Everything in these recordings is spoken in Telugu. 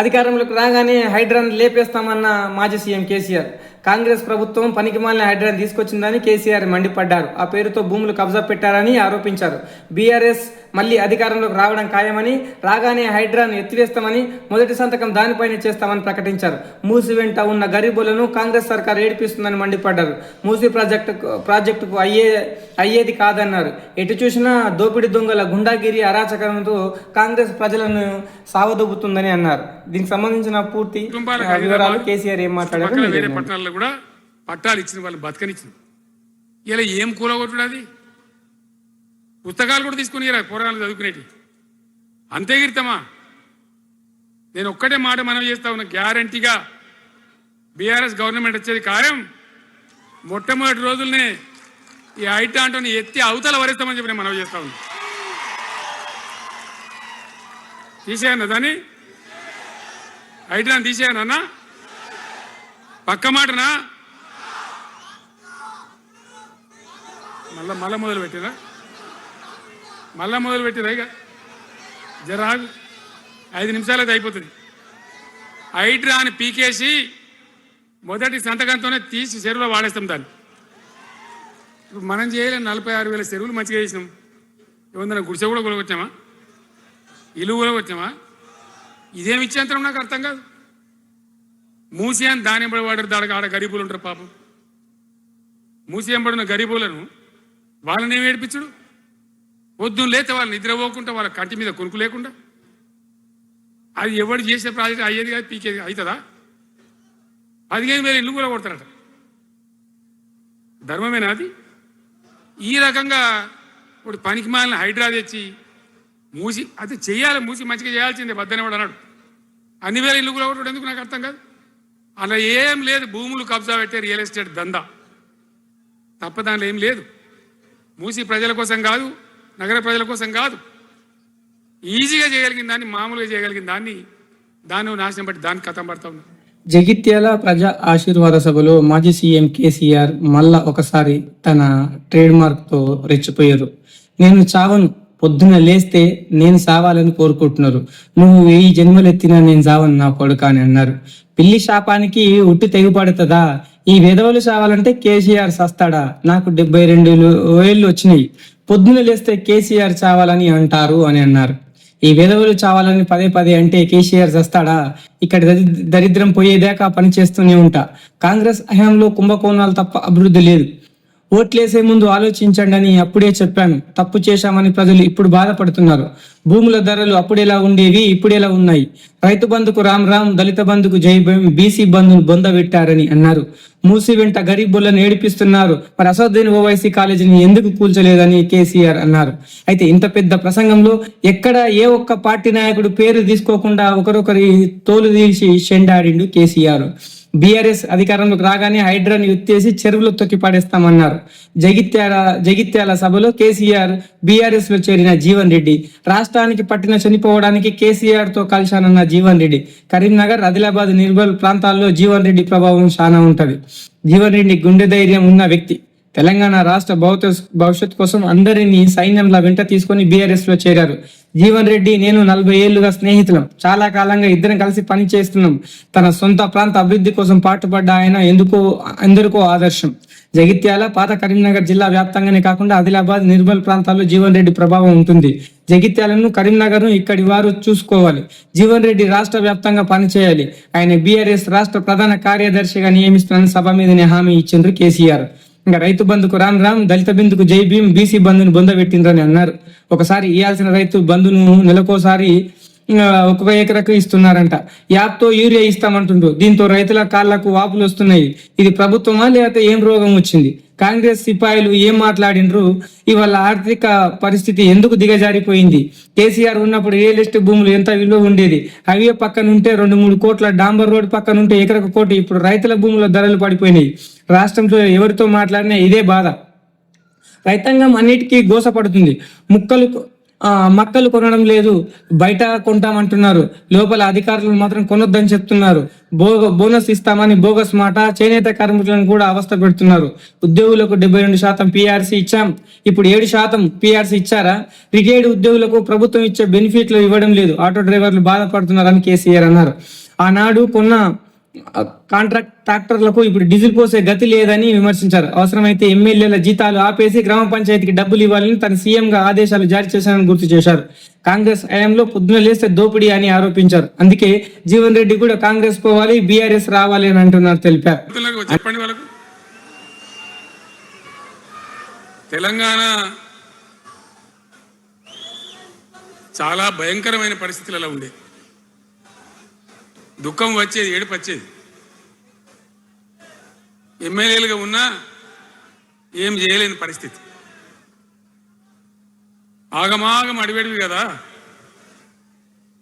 అధికారంలోకి రాగానే హైడ్రాను లేపేస్తామన్న మాజీ సీఎం కేసీఆర్. కాంగ్రెస్ ప్రభుత్వం పనికిమాలిన హైడ్రాను తీసుకొచ్చిందని కేసీఆర్ మండిపడ్డారు. ఆ పేరుతో భూములు కబ్జా పెట్టారని ఆరోపించారు. బీఆర్ఎస్ మళ్ళీ అధికారంలోకి రావడం ఖాయమని, రాగానే హైడ్రాను ఎత్తివేస్తామని, మొదటి సంతకం దానిపైనే చేస్తామని ప్రకటించారు. మూసి వెంట ఉన్న గరీబులను కాంగ్రెస్ సర్కార్ ఏడిపిస్తుందని మండిపడ్డారు. మూసి ప్రాజెక్టుకు అయ్యేది కాదన్నారు. ఎటు చూసినా దోపిడి దొంగల గుండాగిరి అరాచకంతో కాంగ్రెస్ ప్రజలను సావదొబ్బుతుందని అన్నారు. దీనికి సంబంధించిన పూర్తి వివరాలు కేసీఆర్ ఏం మాట్లాడారు. వేరే పట్టణాల్లో కూడా పట్టాలు ఇచ్చిన వాళ్ళు బతకనిచ్చింది. ఇలా ఏం కూలగొట్టుడు, అది పుస్తకాలు కూడా తీసుకుని పోరాలు చదువుకునేటి అంతే గిరితమా. నేను ఒక్కటే మాట మనవి చేస్తా ఉన్నా, గ్యారంటీగా బీఆర్ఎస్ గవర్నమెంట్ వచ్చేది ఖాయం. మొట్టమొదటి రోజుల్నే ఈ ఐటాంటోని ఎత్తి అవతల వరేస్తామని చెప్పి నేను మనవి చేస్తా ఉన్నా. తీసేయన్నా దాన్ని, ఐటాన్ తీసేయనన్నా, పక్క మాటనా మళ్ళా మొదలు పెట్టిరా ఇక జరాగు 5 నిమిషాలైతే అయిపోతుంది. హైడ్రాని పీకేసి మొదటి సంతకంతోనే తీసి చెరువులో వాడేస్తాం దాన్ని. ఇప్పుడు మనం చేయలేం. 46,000 చెరువులు మంచిగా చేసినాం. ఏమన్నా గుడిసె కూడా కొనుకొచ్చామా, ఇల్లు కూడా వచ్చామా? ఇదేమి ఇచ్చేంతరం నాకు అర్థం కాదు. మూసి అని దాని పడవాడారు, దానికి ఆడ గరీబులు ఉంటారు పాపం. మూసి ఎంబడిన గరీబులను వాళ్ళని ఏమి ఏడిపించడు? పొద్దున్న లేతే వాళ్ళు నిద్ర పోకుండా, వాళ్ళ కంటి మీద కొనుక్కు లేకుండా, అది ఎవరు చేసే ప్రాజెక్ట్ అయ్యేది కాదు, పీకేది అవుతుందా? 15,000 ఇల్లు కూడా కొడతారట. ధర్మమేనా అది? ఈ రకంగా ఇప్పుడు పనికి మాలిన హైడ్రా తెచ్చి మూసి అది చెయ్యాలి, మూసి మంచిగా చేయాల్సిందే వద్దనేవాడు అన్నాడు. అన్ని వేల ఇల్లు కూడా కొట్టడం ఎందుకు నాకు అర్థం కాదు. అలా ఏం లేదు. భూములు కబ్జా పెట్టే రియల్ ఎస్టేట్ దందా తప్ప దానిలో ఏం లేదు. మూసి ప్రజల కోసం కాదు, నగర ప్రజల కోసం కాదు. ఈజీగా చేయగలిగిన దాన్ని, మామూలుగా చేయగలిగిన దాన్ని నాశనం బట్టి దానికి కథం పడతా ఉన్నా. జగిత్యాల ప్రజా ఆశీర్వాద సభలో మాజీ సీఎం కేసీఆర్ మళ్ళా ఒకసారి తన ట్రేడ్ మార్క్ తో రెచ్చిపోయారు. నేను చావను, పొద్దున లేస్తే నేను సావాలని కోరుకుంటున్నారు. నువ్వు ఈ జన్మలు ఎత్తినా నేను చావను నా కొడుక అని అన్నారు. పిల్లి శాపానికి ఉట్టి తెగుపడుతుందా? ఈ విధవలు చావాలంటే కేసీఆర్ సస్తాడా? నాకు 72 ఏళ్ళు వచ్చినాయి, పొద్దున లేస్తే కేసీఆర్ చావాలని అంటారు అని అన్నారు. ఈ విధవలు చావాలని పదే అంటే కేసీఆర్ చస్తాడా? ఇక్కడ దరిద్రం పోయేదాకా పని చేస్తూనే ఉంటా. కాంగ్రెస్ హయాంలో కుంభకోణాలు తప్ప అభివృద్ధి లేదు. ఓట్లేసే ముందు ఆలోచించండి అని అప్పుడే చెప్పాను. తప్పు చేశామని ప్రజలు ఇప్పుడు బాధపడుతున్నారు. భూముల ధరలు అప్పుడెలా ఉండేవి, ఇప్పుడెలా ఉన్నాయి. రైతు బంధుకు రామ్ రామ్, దళిత బంధుకు జై భీమ్, బీసీ బంధును బొందబెట్టారని అన్నారు. మూసి వెంట గరీబులను ఏడిపిస్తున్నారు. మరి అసదుద్దీన్ ఓవైసీ కాలేజీని ఎందుకు కూల్చలేదని కేసీఆర్ అన్నారు. అయితే ఇంత పెద్ద ప్రసంగంలో ఎక్కడ ఏ ఒక్క పార్టీ నాయకుడు పేరు తీసుకోకుండా ఒకరొకరి తోలు తీసి చెండాడిండు కేసీఆర్. బీఆర్ఎస్ అధికారంలోకి రాగానే హైడ్రాని ఎత్తేసి చెరువులో తొక్కి పడేస్తామన్నారు. జగిత్యాల సభలో కేసీఆర్ బీఆర్ఎస్ లో చేరిన జీవన్ రెడ్డి, రాష్ట్రానికి పట్టిన చనిపోవడానికి కేసీఆర్ తో కలిశానన్న జీవన్ రెడ్డి. కరీంనగర్, ఆదిలాబాద్, నిర్మల్ ప్రాంతాల్లో జీవన్ రెడ్డి ప్రభావం చాలా ఉంటది. జీవన్ రెడ్డి గుండె ధైర్యం ఉన్న వ్యక్తి. తెలంగాణ రాష్ట్ర భవిష్యత్ కోసం అందరినీ సైన్యంలా వెంట తీసుకొని బీఆర్ఎస్ లో చేరారు. జీవన్ రెడ్డి నేను 40 ఏళ్లుగా స్నేహితులం. చాలా కాలంగా ఇద్దరం కలిసి పని చేస్తున్నాం. తన సొంత ప్రాంత అభివృద్ధి కోసం పాటుపడ్డ ఆయన ఎందరికో ఆదర్శం. జగిత్యాల, పాత కరీంనగర్ జిల్లా వ్యాప్తంగానే కాకుండా ఆదిలాబాద్, నిర్మల్ ప్రాంతాల్లో జీవన్ రెడ్డి ప్రభావం ఉంటుంది. జగిత్యాలను, కరీంనగర్ను ఇక్కడి వారు చూసుకోవాలి. జీవన్ రెడ్డి రాష్ట్ర వ్యాప్తంగా పనిచేయాలి. ఆయన బీఆర్ఎస్ రాష్ట్ర ప్రధాన కార్యదర్శిగా నియమిస్తున్న సభ మీదనే హామీ ఇచ్చిండ్రు కేసీఆర్. ఇంకా రైతు బంధుకు రామ్ రామ్, దళిత బంధుకు జై భీమ్, బీసీ బంధును బొందబెట్టిండ్రని అన్నారు. ఒకసారి ఇవ్వాల్సిన రైతు బంధును నెలకోసారి 1 ఎకరకు ఇస్తున్నారంట. యాప్తో యూరియా ఇస్తామంటుండ్రు. దీంతో రైతుల కాళ్లకు వాపులు వస్తున్నాయి. ఇది ప్రభుత్వమా లేకపోతే ఏం రోగం వచ్చింది? కాంగ్రెస్ సిపాయిలు ఏం మాట్లాడిండ్రు? ఇవాళ ఆర్థిక పరిస్థితి ఎందుకు దిగజారిపోయింది? కేసీఆర్ ఉన్నప్పుడు రియల్ ఎస్టేట్ భూములు ఎంత విలువ ఉండేది? హైవే పక్కనుంటే 2-3 కోట్ల, డాంబర్ రోడ్ పక్కనుంటే ఎకరకు కోటి. ఇప్పుడు రైతుల భూముల ధరలు పడిపోయినాయి. రాష్ట్రంలో ఎవరితో మాట్లాడినా ఇదే బాధ. రైతాంగం అన్నిటికీ గోసపడుతుంది. మక్కలు కొనడం లేదు, బయట కొంటామంటున్నారు, లోపల అధికారులు మాత్రం కొనొద్దని చెప్తున్నారు, బోనస్ ఇస్తామని బోగస్ మాట, చేనేత కార్మికులను కూడా అవస్థ పెడుతున్నారు. ఉద్యోగులకు 72% PRC ఇచ్చాం, ఇప్పుడు 7% PRC ఇచ్చారా? రిటైర్డ్ ఉద్యోగులకు ప్రభుత్వం ఇచ్చే బెనిఫిట్లు ఇవ్వడం లేదు, ఆటో డ్రైవర్లు బాధపడుతున్నారని కేసీఆర్ అన్నారు. ఆనాడు కొన్న కాంట్రాక్ట్ ట్రాక్టర్లకు ఇప్పుడు డీజిల్ పోసే గతి లేదని విమర్శించారు. అవసరమైతే ఎమ్మెల్యేల జీతాలు ఆపేసి గ్రామ పంచాయతీకి డబ్బులు ఇవ్వాలని తన సీఎంగా ఆదేశాలు జారీ చేశారని గుర్తు చేశారు. కాంగ్రెస్ హయాంలో పొద్దున లేస్తే దోపిడీ అని ఆరోపించారు. అందుకే జీవన్ రెడ్డి కూడా కాంగ్రెస్ పోవాలి, బీఆర్ఎస్ రావాలి అని అంటున్నారు తెలిపారు. చెప్పండి వాళ్ళకు, తెలంగాణ చాలా భయంకరమైన పరిస్థితులలో ఉండే, దుఃఖం వచ్చేది, ఏడుపు వచ్చేది. ఎమ్మెల్యేలుగా ఉన్నా ఏం చేయలేని పరిస్థితి, ఆగమాగం అడివేడివి కదా.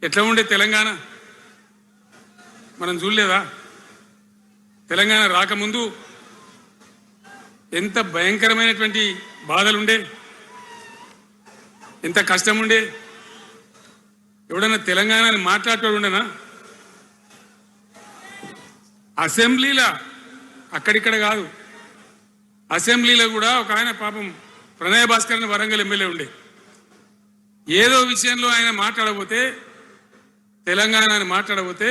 ఎట్లా ఉండే తెలంగాణ మనం చూడలేదా? తెలంగాణ రాకముందు ఎంత భయంకరమైనటువంటి బాధలుండే, ఎంత కష్టం ఉండే. ఎవడన్నా తెలంగాణని మాట్లాడేవాడు ఉండనా? అసెంబ్లీలో, అక్కడిక్కడ కాదు, అసెంబ్లీలో కూడా ఒక ఆయన పాపం ప్రణయ భాస్కర్ అని వరంగల్ ఎమ్మెల్యే ఉండే, ఏదో విషయంలో ఆయన మాట్లాడబోతే, తెలంగాణని మాట్లాడబోతే,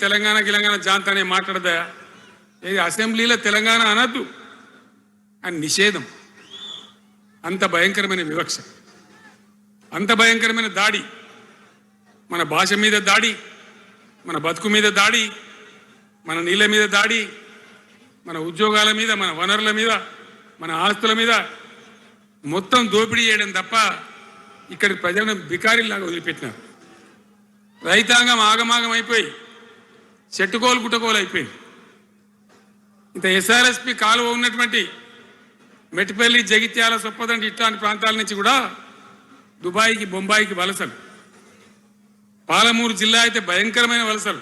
తెలంగాణ గిలంగాణ జాంతానే మాట్లాడదా, అసెంబ్లీలో తెలంగాణ అనద్దు అని నిషేధం. అంత భయంకరమైన వివక్ష, అంత భయంకరమైన దాడి, మన భాష మీద దాడి, మన బతుకు మీద దాడి, మన నీళ్ళ మీద దాడి, మన ఉద్యోగాల మీద, మన వనరుల మీద, మన ఆస్తుల మీద మొత్తం దోపిడీ చేయడం తప్ప ఇక్కడి ప్రజలను బికారీలాగా వదిలిపెట్టినారు. రైతాంగం ఆగమాగం అయిపోయి చెట్టుకోలు గుట్టకోలు అయిపోయింది. ఇంత SRSP కాలువ ఉన్నటువంటి మెట్టిపల్లి, జగిత్యాల, సొప్పదండి ఇట్లాంటి ప్రాంతాల నుంచి కూడా దుబాయ్కి, బొంబాయికి వలసలు. పాలమూరు జిల్లా అయితే భయంకరమైన వలసలు.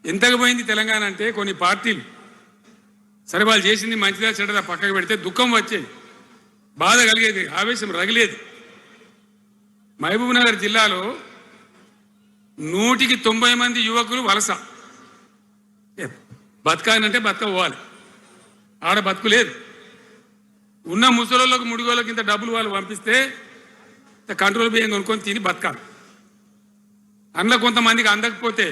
ఎంతకు పోయింది తెలంగాణ అంటే, కొన్ని పార్టీలు సరే వాళ్ళు చేసింది మంచిదా చెడ్డదా పక్కకు పెడితే దుఃఖం వచ్చేది, బాధ కలిగేది, ఆవేశం రగిలేది. మహబూబ్నగర్ జిల్లాలో 100కి 90 మంది యువకులు వలస. బతకానంటే బతకపోవాలి, ఆడ బతుకు లేదు. ఉన్న ముసలోళ్ళకు, ముడిగోళ్ళకి ఇంత డబ్బులు వాళ్ళు పంపిస్తే కంట్రోల్ బియ్యం కొనుక్కొని తిని బతకాలి. అందులో కొంతమందికి అందకపోతే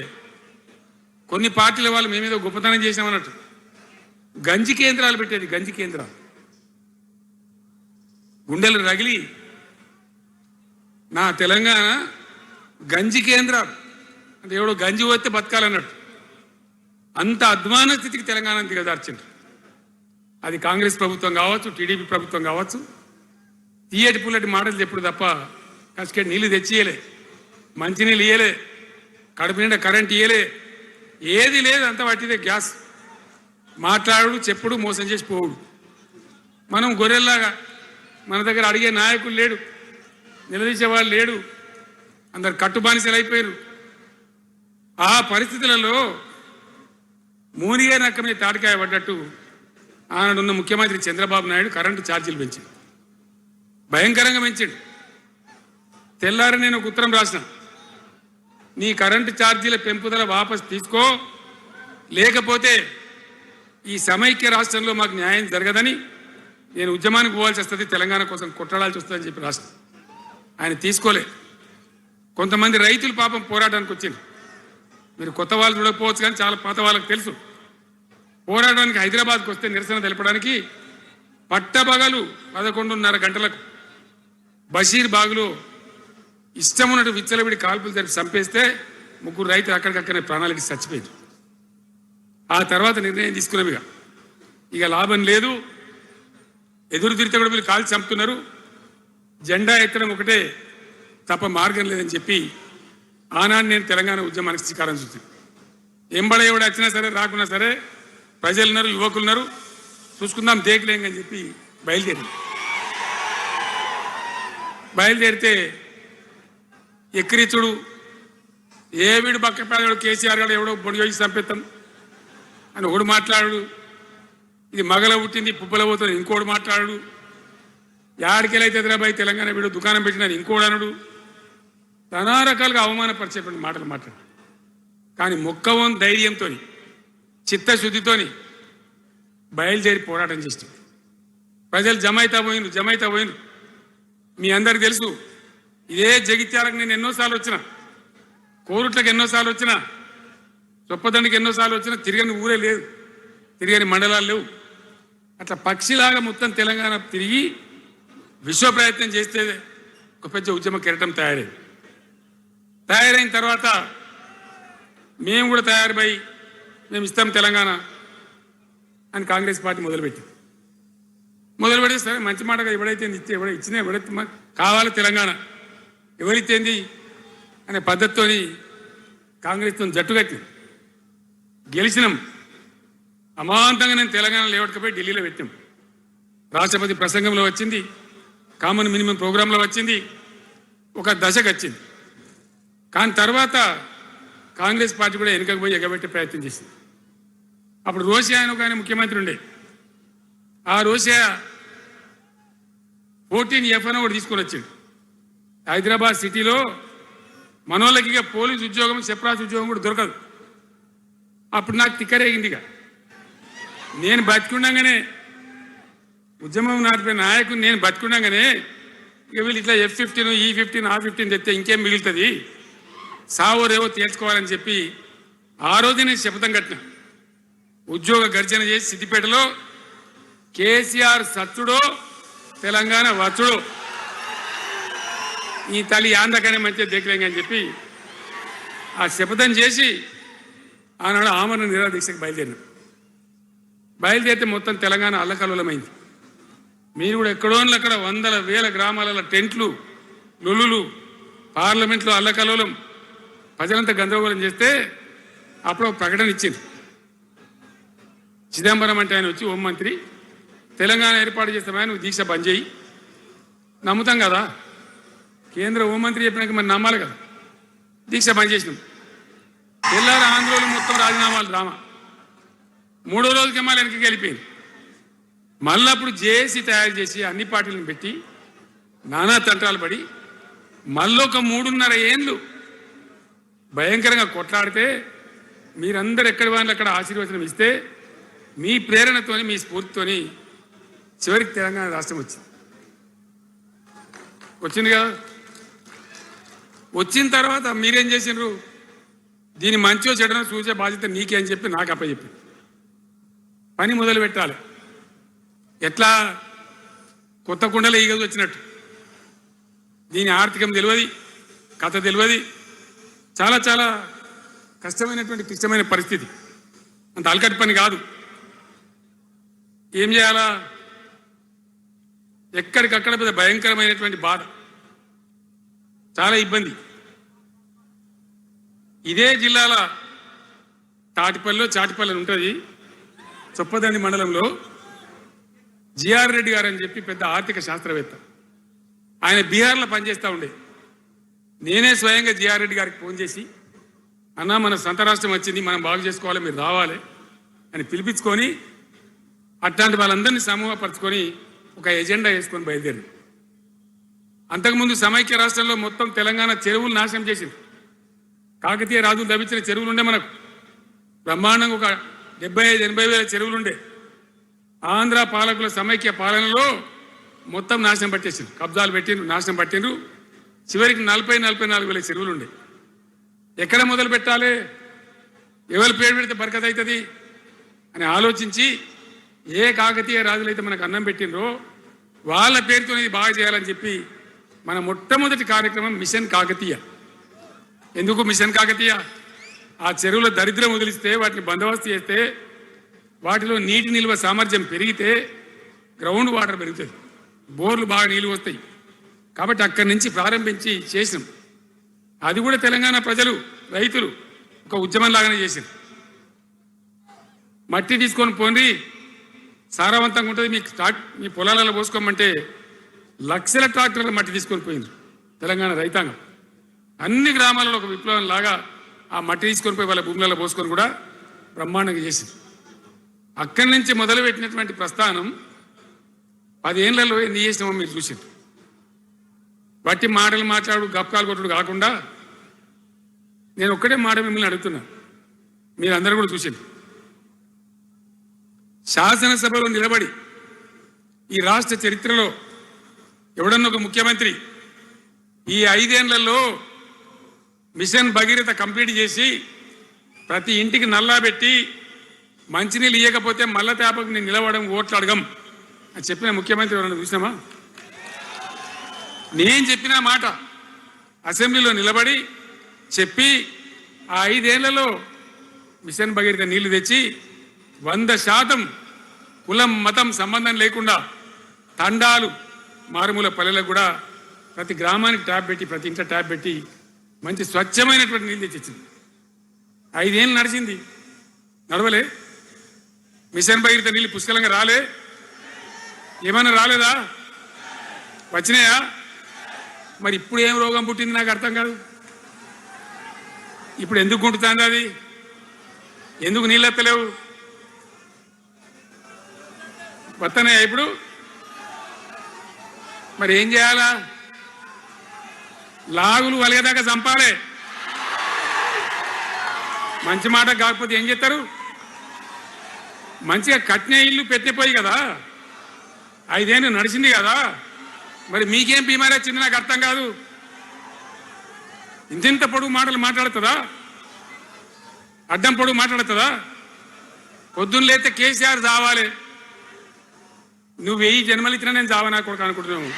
కొన్ని పార్టీల వాళ్ళు మేమేదో గొప్పతనం చేసామన్నట్టు గంజి కేంద్రాలు పెట్టేది. గంజి కేంద్రాలు గుండెలు రగిలి, నా తెలంగాణ గంజి కేంద్రాలు అంటే ఎవడో గంజి పోతే బతకాలన్నట్టు అంత అధ్వాన స్థితికి తెలంగాణ దిగజార్చింది. అది కాంగ్రెస్ ప్రభుత్వం కావచ్చు, టీడీపీ ప్రభుత్వం కావచ్చు, తీయటి పుల్లటి మాటలు చెప్పుడు తప్ప కసికెట్ నీళ్ళు తెచ్చియలే, మంచినీళ్ళు ఇయ్యలే, కడుపు నిండా కరెంట్ ఇయ్యలే, ఏది లేదు. అంత పట్టిదే గ్యాస్. మాట్లాడు, చెప్పుడు, మోసం చేసి పోవుడు. మనం గొర్రెల్లాగా, మన దగ్గర అడిగే నాయకులు లేడు, నిలదీసేవాళ్ళు లేడు, అందరు కట్టుబానిసలు అయిపోయారు. ఆ పరిస్థితులలో మూనిగా నక్క మీద తాటికాయ పడ్డట్టు ఆనాడున్న ముఖ్యమంత్రి చంద్రబాబు నాయుడు కరెంటు ఛార్జీలు పెంచాడు, భయంకరంగా పెంచాడు. తెల్లారి నేను ఒక ఉత్తరం రాసిన, నీ కరెంటు ఛార్జీల పెంపుదల వాపసు తీసుకో, లేకపోతే ఈ సమైక్య రాష్ట్రంలో మాకు న్యాయం జరగదని నేను ఉద్యమానికి పోవాల్సి వస్తుంది, తెలంగాణ కోసం కొట్లాడాల్సి వస్తుందని చెప్పి రాసిన. ఆయన తీసుకోలే. కొంతమంది రైతులు పాపం పోరాటానికి వచ్చింది. మీరు కొత్త వాళ్ళు చూడకపోవచ్చు కానీ చాలా పాత వాళ్ళకి తెలుసు. పోరాటానికి హైదరాబాద్కి వస్తే నిరసన తెలపడానికి పట్టబగలు 11:30 గంటలకు బషీర్ బాగులో ఇష్టం ఉన్నట్టు విచ్చలవిడి కాల్పులు జరిపి చంపేస్తే 3 రైతులు అక్కడికక్కడనే ప్రాణాలకి చచ్చిపోయారు. ఆ తర్వాత నిర్ణయం తీసుకున్నవిగా ఇక లాభం లేదు, ఎదురు తిరిగితే కూడా వీళ్ళు కాల్చి చంపుతున్నారు, జెండా ఎత్తడం ఒకటే తప్ప మార్గం లేదని చెప్పి ఆనాడు నేను తెలంగాణ ఉద్యమానికి శ్రీకారం చుట్టాను. ఎంబడే ఎవడు వచ్చినా సరే రాకున్నా సరే ప్రజలున్నారు, యువకులున్నారు, చూసుకుందాం దేకలేం అని చెప్పి బయలుదేరితే ఎక్కిరిచుడు, ఏ వీడు బక్కపేదడు కేసీఆర్ గారు ఎవడో బొడి చేసి చంపేస్తాం అని ఒకడు మాట్లాడు, ఇది మగల పుట్టింది పుబ్బల పోతుంది ఇంకోడు మాట్లాడు, యాడికెళ్ళైతే హైదరాబాద్ తెలంగాణ వీడు దుకాణం పెట్టినాను ఇంకోడనుడు నానా రకాలుగా అవమానపరిచేటువంటి మాటలు మాట్లాడు. కానీ మొక్కవం ధైర్యంతో చిత్తశుద్ధితోని బయలుదేరి పోరాటం చేస్తుంది. ప్రజలు జమైతా పోయిను. మీ అందరికి తెలుసు, ఇదే జగిత్యాలకు నేను ఎన్నోసార్లు వచ్చిన, కోరుట్లకు ఎన్నోసార్లు వచ్చిన, చొప్పదండికి ఎన్నోసార్లు వచ్చిన, తిరగని ఊరే లేదు, తిరగని మండలాలు లేవు. అట్లా పక్షిలాగా మొత్తం తెలంగాణ తిరిగి విశ్వ ప్రయత్నం చేస్తే ఒక పెద్ద ఉద్యమ కెరటం తయారైన తర్వాత మేము కూడా తయారుపై మేము ఇస్తాం తెలంగాణ అని కాంగ్రెస్ పార్టీ మొదలుపెట్టి సరే మంచి మాటగా ఎవడైతే ఇచ్చినా ఎవడైతే కావాలి తెలంగాణ ఎవరైతేంది అనే పద్ధతితోని కాంగ్రెస్తో జట్టు కట్టి గెలిచినాం. అమాంతంగా నేను తెలంగాణ లేవట్టుకపోయి ఢిల్లీలో పెట్టాం. రాష్ట్రపతి ప్రసంగంలో వచ్చింది, కామన్ మినిమం ప్రోగ్రాంలో వచ్చింది, ఒక దశకు వచ్చింది. కానీ తర్వాత కాంగ్రెస్ పార్టీ కూడా వెనుకకు పోయి ఎగబెట్టే ప్రయత్నం చేసింది. అప్పుడు రోషియా అని ఒక ఆయన ముఖ్యమంత్రి ఉండే, ఆ రోషియా 14F అని ఒకటి తీసుకొని వచ్చింది. హైదరాబాద్ సిటీలో మనోళ్ళకి ఇక పోలీస్ ఉద్యోగం సెప్రాస్ ఉద్యోగం కూడా దొరకదు. అప్పుడు నాకు తిక్కరేగిందిగా. నేను బతికుండగానే ఉద్యమం నాటిపోయిన నాయకుడు నేను బతికుండగానే ఇక వీళ్ళు ఇట్లా F-15 E-15 R-15 తెస్తే ఇంకేం మిగులుతుంది, సావో రేవో తేల్చుకోవాలని చెప్పి ఆ రోజు నేను శపథం కట్టిన. ఉద్యోగ గర్జన చేసి సిద్దిపేటలో కేసీఆర్ సచ్చుడో తెలంగాణ వచ్చుడో ఈ తల్లి ఆంధ్రకనే మంచిగా దేకలేంగా అని చెప్పి ఆ శపథం చేసి ఆనాడు ఆమరణ నిరాదీక్షకు బయలుదేరితే మొత్తం తెలంగాణ అల్లకల్లోలమైంది. మీరు కూడా ఎక్కడోళ్ళు అక్కడ వందల వేల గ్రామాలలో టెంట్లు లొల్లులు, పార్లమెంట్లో అల్లకల్లోలం, ప్రజలంతా గందరగోళం చేస్తే అప్పుడు ఒక ప్రకటన ఇచ్చింది. చిదంబరం అంటే ఆయన వచ్చి హోంమంత్రి, తెలంగాణ ఏర్పాటు చేస్తామని నువ్వు దీక్ష బంద్ చేయి. నమ్ముతాం కదా, కేంద్ర హోంమంత్రి చెప్పినాక మరి నమ్మాలి కదా. దీక్ష బంద్ చేసినాం. తెల్లారి ఆంధ్రోలు మొత్తం రాజీనామాలు డ్రామా. 3వ రోజుకి మళ్ళీ వెనక్కి వెళ్ళిపోయింది. మళ్ళీ అప్పుడు జేఏసీ తయారు చేసి అన్ని పార్టీలను పెట్టి నానా తంటాలు పడి మళ్ళొక 3.5 ఏళ్ళు భయంకరంగా కొట్లాడితే మీరందరూ ఎక్కడి వాళ్ళు అక్కడ ఆశీర్వచనం ఇస్తే మీ ప్రేరణతోని మీ స్ఫూర్తితోని చివరికి తెలంగాణ రాష్ట్రం వచ్చింది కదా. వచ్చిన తర్వాత మీరేం చేసినారు, దీని మంచో చెడనో చూసే బాధ్యత నీకే అని చెప్పి నాకు అప్పచెప్పి పని మొదలు పెట్టాలి. ఎట్లా కొత్త కుండలో ఈగ వచ్చినట్టు దీని ఆర్థికం తెలియదు, కథ తెలియదు, చాలా చాలా కష్టమైనటువంటి క్లిష్టమైన పరిస్థితి. అంత అలకటి పని కాదు. ఏం చేయాలా, ఎక్కడికక్కడ పెద్ద భయంకరమైనటువంటి బాధ, చాలా ఇబ్బంది. ఇదే జిల్లాల చాటిపల్లి ఉంటుంది, చొప్పదండి మండలంలో జిఆర్ రెడ్డి గారు అని చెప్పి పెద్ద ఆర్థిక శాస్త్రవేత్త, ఆయన బీహార్లో పనిచేస్తూ ఉండే. నేనే స్వయంగా జిఆర్ రెడ్డి గారికి ఫోన్ చేసి, అన్నా మన సొంత రాష్ట్రం వచ్చింది, మనం బాగు చేసుకోవాలి, మీరు రావాలి అని పిలిపించుకొని అట్లాంటి వాళ్ళందరినీ సమూహపరచుకొని ఒక ఎజెండా వేసుకొని బయలుదేరి. అంతకుముందు సమైక్య రాష్ట్రంలో మొత్తం తెలంగాణ చెరువులు నాశనం చేసింది. కాకతీయ రాజులు తవ్వించిన చెరువులు ఉండే, మనకు బ్రహ్మాండంగా ఒక 75-80 వేల చెరువులు ఉండే. ఆంధ్ర పాలకుల సమైక్య పాలనలో మొత్తం నాశనం పట్టేసింది, కబ్జాలు పెట్టిండ్రు, నాశనం పట్టిండ్రు. చివరికి 40-44 వేల చెరువులు ఉండే. ఎక్కడ మొదలు పెట్టాలి, ఎవరి పేరు పెడితే బరకత అవుతుంది అని ఆలోచించి ఏ కాకతీయ రాజులైతే మనకు అన్నం పెట్టిండ్రో వాళ్ళ పేరుతో ఇది బాగా చేయాలని చెప్పి మన మొట్టమొదటి కార్యక్రమం మిషన్ కాకతీయ. ఎందుకు మిషన్ కాకతీయ? ఆ చెరువుల దరిద్రం వదిలిస్తే, వాటిని బందోబస్తు చేస్తే, వాటిలో నీటి నిల్వ సామర్థ్యం పెరిగితే గ్రౌండ్ వాటర్ పెరుగుతుంది, బోర్లు బాగా నీళ్ళు వస్తాయి. కాబట్టి అక్కడి నుంచి ప్రారంభించి చేసినాం. అది కూడా తెలంగాణ ప్రజలు, రైతులు ఒక ఉద్యమంలాగానే చేసింది. మట్టి తీసుకొని పోండి, సారవంతంగా ఉంటుంది, మీ పొలాలలో పోసుకోమంటే లక్షల ట్రాక్టర్ల మట్టి తీసుకొని పోయింది తెలంగాణ రైతాంగం. అన్ని గ్రామాలలో ఒక విప్లవం లాగా ఆ మట్టి తీసుకొని పోయి వాళ్ళ భూములలో పోసుకొని కూడా బ్రహ్మాండంగా చేసింది. అక్కడి నుంచి మొదలుపెట్టినటువంటి ప్రస్థానం 10 ఏళ్లలో ఎన్ని చేసినామో మీరు చూసారు. బట్టి మాటలు మాట్లాడు గప్కాలు కొట్టుడు కాకుండా నేను ఒక్కటే మాట మిమ్మల్ని అడుగుతున్నా, మీరందరూ కూడా చూసారు. శాసనసభలో నిలబడి ఈ రాష్ట్ర చరిత్రలో ఎవడన్నా ఒక ముఖ్యమంత్రి ఈ 5 ఏళ్లలో మిషన్ భగీరథ కంప్లీట్ చేసి ప్రతి ఇంటికి నల్లా పెట్టి మంచినీళ్ళు ఇవ్వకపోతే మల్ల తేపకు నేను నిలవడం ఓట్లు అడగం అని చెప్పిన ముఖ్యమంత్రి ఎవరన్నా చూసినామా? నేను చెప్పిన మాట అసెంబ్లీలో నిలబడి చెప్పి ఆ 5 ఏళ్లలో మిషన్ భగీరథ నీళ్లు తెచ్చి 100% కులం మతం సంబంధం లేకుండా తండాలు మారుమూల పల్లెలకు కూడా ప్రతి గ్రామానికి ట్యాప్ పెట్టి ప్రతి ఇంట్లో ట్యాప్ పెట్టి మంచి స్వచ్ఛమైనటువంటి నీళ్ళు తెచ్చిచ్చింది. 5 ఏళ్ళు నడిచింది, నడవలే. మిషన్ భగీరథ నీళ్ళు పుష్కలంగా రాలే, ఏమన్నా రాలేదా? వచ్చినాయా? మరి ఇప్పుడు ఏం రోగం పుట్టింది నాకు అర్థం కాదు. ఇప్పుడు ఎందుకు గుంటుతుంది అది? ఎందుకు నీళ్ళు ఎత్తలేవు? వస్తున్నాయా ఇప్పుడు? మరి ఏం చేయాలా? లాగులు వలిగేదాకా చంపాలే. మంచి మాట కాకపోతే ఏం చేస్తారు? మంచిగా కట్టిన ఇల్లు పెట్టిపోయి కదా, 5 ఏళ్ళు నడిచింది కదా, మరి మీకేం బీమారీ వచ్చింది నాకు అర్థం కాదు. ఇంత పొడుగు మాటలు మాట్లాడుతుందా? అడ్డం పొడుగు మాట్లాడుతుందా? పొద్దున్న లేతే కేసీఆర్ చావాలి, నువ్వు 1000 జన్మలు ఇచ్చినా నేను చావనా కొడుకు అనుకుంటున్నావు.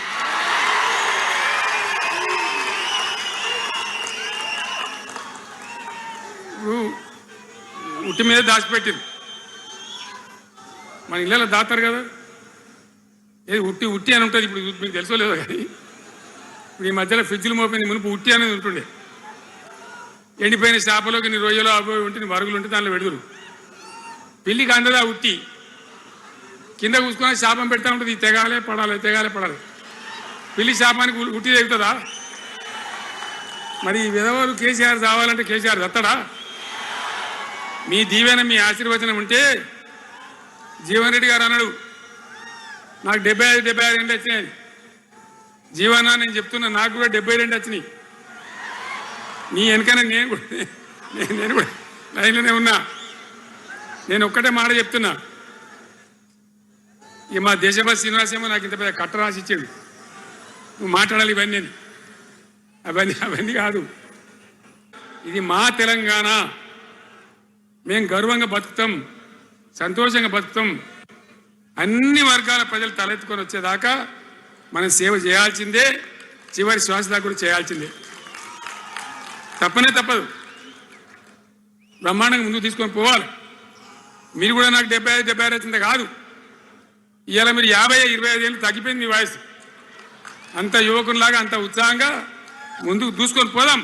ఉట్టి మీద దాచిపెట్టిరు, మన ఇళ్ళలో దాతారు కదా. ఏది ఉట్టి ఉట్టి అని ఉంటుంది. ఇప్పుడు మీకు తెలుసో లేదో కానీ ఇప్పుడు ఈ మధ్యలో ఫ్రిడ్జ్లు మోపింది, మునుపు ఉట్టి అనేది ఉంటుండే. ఎండిపోయిన చేపలోకి నీ రొయ్యలో అవి ఉంటే మరుగులు ఉంటే దానిలో పెడుదురు. పిల్లికి అందదా ఉట్టి, కింద కూసుకొని శాపం పెడతా ఉంటుంది, ఈ తెగాలే పడాలి తెగాలే పడాలి. పిల్లి శాపానికి ఉట్టి తెగుతుందా? మరి విధవారు కేసీఆర్ చావాలంటే కేసీఆర్ చస్తాడా? మీ దీవెన మీ ఆశీర్వచనం ఉంటే జీవన్ రెడ్డి గారు అన్నాడు, నాకు 75-76 ఏళ్ళు వచ్చినాయి. జీవన నేను చెప్తున్నా, నాకు కూడా 72 వచ్చినాయి. నీ వెనకనే నేను కూడా లైన్లోనే ఉన్నా. నేను ఒక్కటే మాట చెప్తున్నా, ఇక మా దేశభక్తి శ్రీనివాసేమో నాకు ఇంత పెద్ద కట్ట రాసి ఇచ్చాడు, నువ్వు మాట్లాడాలి ఇవన్నీ. అవన్నీ కాదు, ఇది మా తెలంగాణ, మేము గర్వంగా బతుకుతాం, సంతోషంగా బతుకుతాం. అన్ని వర్గాల ప్రజలు తలెత్తుకొని వచ్చేదాకా మనం సేవ చేయాల్సిందే, చివరి శ్వాస దాకా కూడా చేయాల్సిందే. తప్పనే తప్పదు, బ్రహ్మాండంగా ముందుకు తీసుకొని పోవాలి. మీరు కూడా నాకు 75-76 వచ్చింది కాదు, ఇవాళ మీరు 50-25 ఏళ్ళు తగ్గిపోయింది మీ వయసు. అంత యువకునిలాగా అంత ఉత్సాహంగా ముందుకు దూసుకొని పోదాం.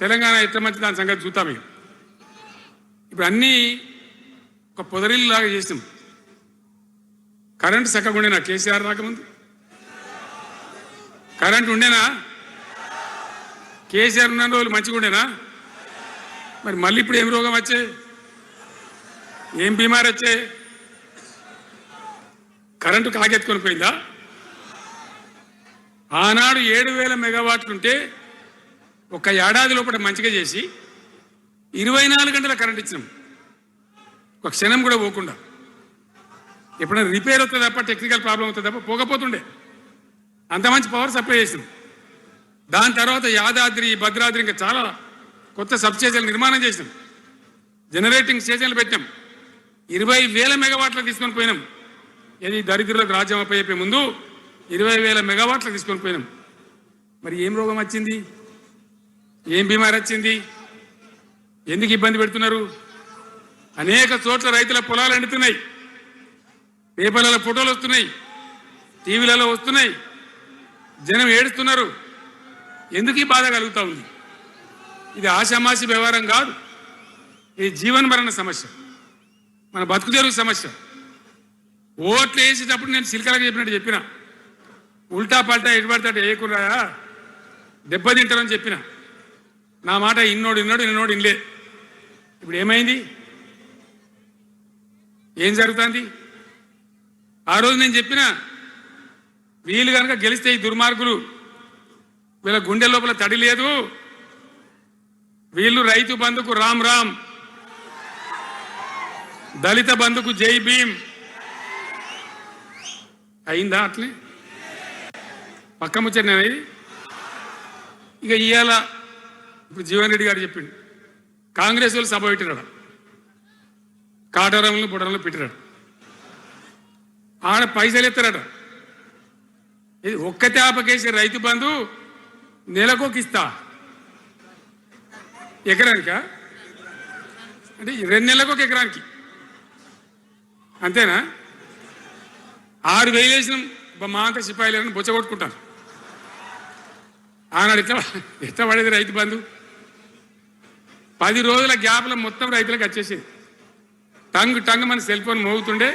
తెలంగాణ ఎట్లా మంచి దాని సంగతి చూద్దాం. ఇప్పుడు అన్నీ ఒక పొదరిల్లాగా చేసినాం. కరెంటు చక్కగా ఉండేనా కేసీఆర్ రాకముందు? కరెంటు ఉండేనా? కేసీఆర్ ఉన్న రోజులు మంచిగా ఉండేనా? మరి మళ్ళీ ఇప్పుడు ఏం రోగం వచ్చే, ఏం బీమారి వచ్చే? కరెంటు కాకెత్తుకొని పోయిందా? ఆనాడు 7000 మెగావాట్లు ఉంటే ఒక ఏడాది లోపల మంచిగా చేసి 24 గంటల కరెంట్ ఇచ్చినాం, ఒక క్షణం కూడా పోకుండా. ఎప్పుడైనా రిపేర్ అవుతుంది తప్ప, టెక్నికల్ ప్రాబ్లం అవుతుంది తప్ప పోకపోతుండే. అంత మంచి పవర్ సప్లై చేసినాం. దాని తర్వాత యాదాద్రి, భద్రాద్రి, ఇంకా చాలా కొత్త సబ్ స్టేషన్లు నిర్మాణం చేసినాం, జనరేటింగ్ స్టేషన్లు పెట్టినాం. 20,000 మెగావాట్లు తీసుకొని పోయినాం. ఇది దరిద్రులకు రాజ్యం అప్పయ్యే ముందు 20,000 మెగావాట్లు తీసుకొని పోయినాం. మరి ఏం రోగం వచ్చింది? ఏం బీమారి వచ్చింది? ఎందుకు ఇబ్బంది పెడుతున్నారు? అనేక చోట్ల రైతుల పొలాలు ఎండుతున్నాయి, పేపర్లలో ఫోటోలు వస్తున్నాయి, టీవీలలో వస్తున్నాయి, జనం ఏడుస్తున్నారు. ఎందుకు ఈ బాధ కలుగుతూ ఉంది? ఇది ఆషామాషి వ్యవహారం కాదు, ఇది జీవన మరణ సమస్య, మన బతుకు తెరువు సమస్య. ఓట్లు వేసేటప్పుడు నేను సిల్కలకు చెప్పినట్టు చెప్పిన, ఉల్టా పల్టా ఎటు పడతాడు వేయకురాయా, దెబ్బతింటారని చెప్పిన. నా మాట ఇన్నోడు ఇన్నలే. ఇప్పుడు ఏమైంది? ఏం జరుగుతుంది? ఆ రోజు నేను చెప్పిన వీళ్ళు కనుక గెలిస్తే ఈ దుర్మార్గులు వీళ్ళ గుండె లోపల తడి లేదు, వీళ్ళు రైతు బంధుకు రామ్ రామ్, దళిత బంధుకు జై భీమ్ అయిందా? అట్లే పక్క ముచ్చట. ఇక ఇవాళ ఇప్పుడు జీవన్ రెడ్డి గారు చెప్పిండు, కాంగ్రెస్ వాళ్ళు సభ పెట్టినాడు, కాటారంలో బుడరంలో పెట్టినాడు, ఆడ పైసలు ఎత్తారట. ఇది ఒక్క తేపకేసి రైతు బంధు నెలకొక ఇస్తా, ఎకరానికా అంటే 2 నెలలకు ఒక ఎకరానికి అంతేనా? 6,000 వేసినాం మా అంత సిపాయిలను బొచ్చ కొట్టుకుంటారు. ఆనాడు ఎట్లా పడేది రైతు బంధు? 10 రోజుల గ్యాప్లో మొత్తం రైతులకు వచ్చేసేది. టంగ్ మన సెల్ ఫోన్ మోగుతుండే,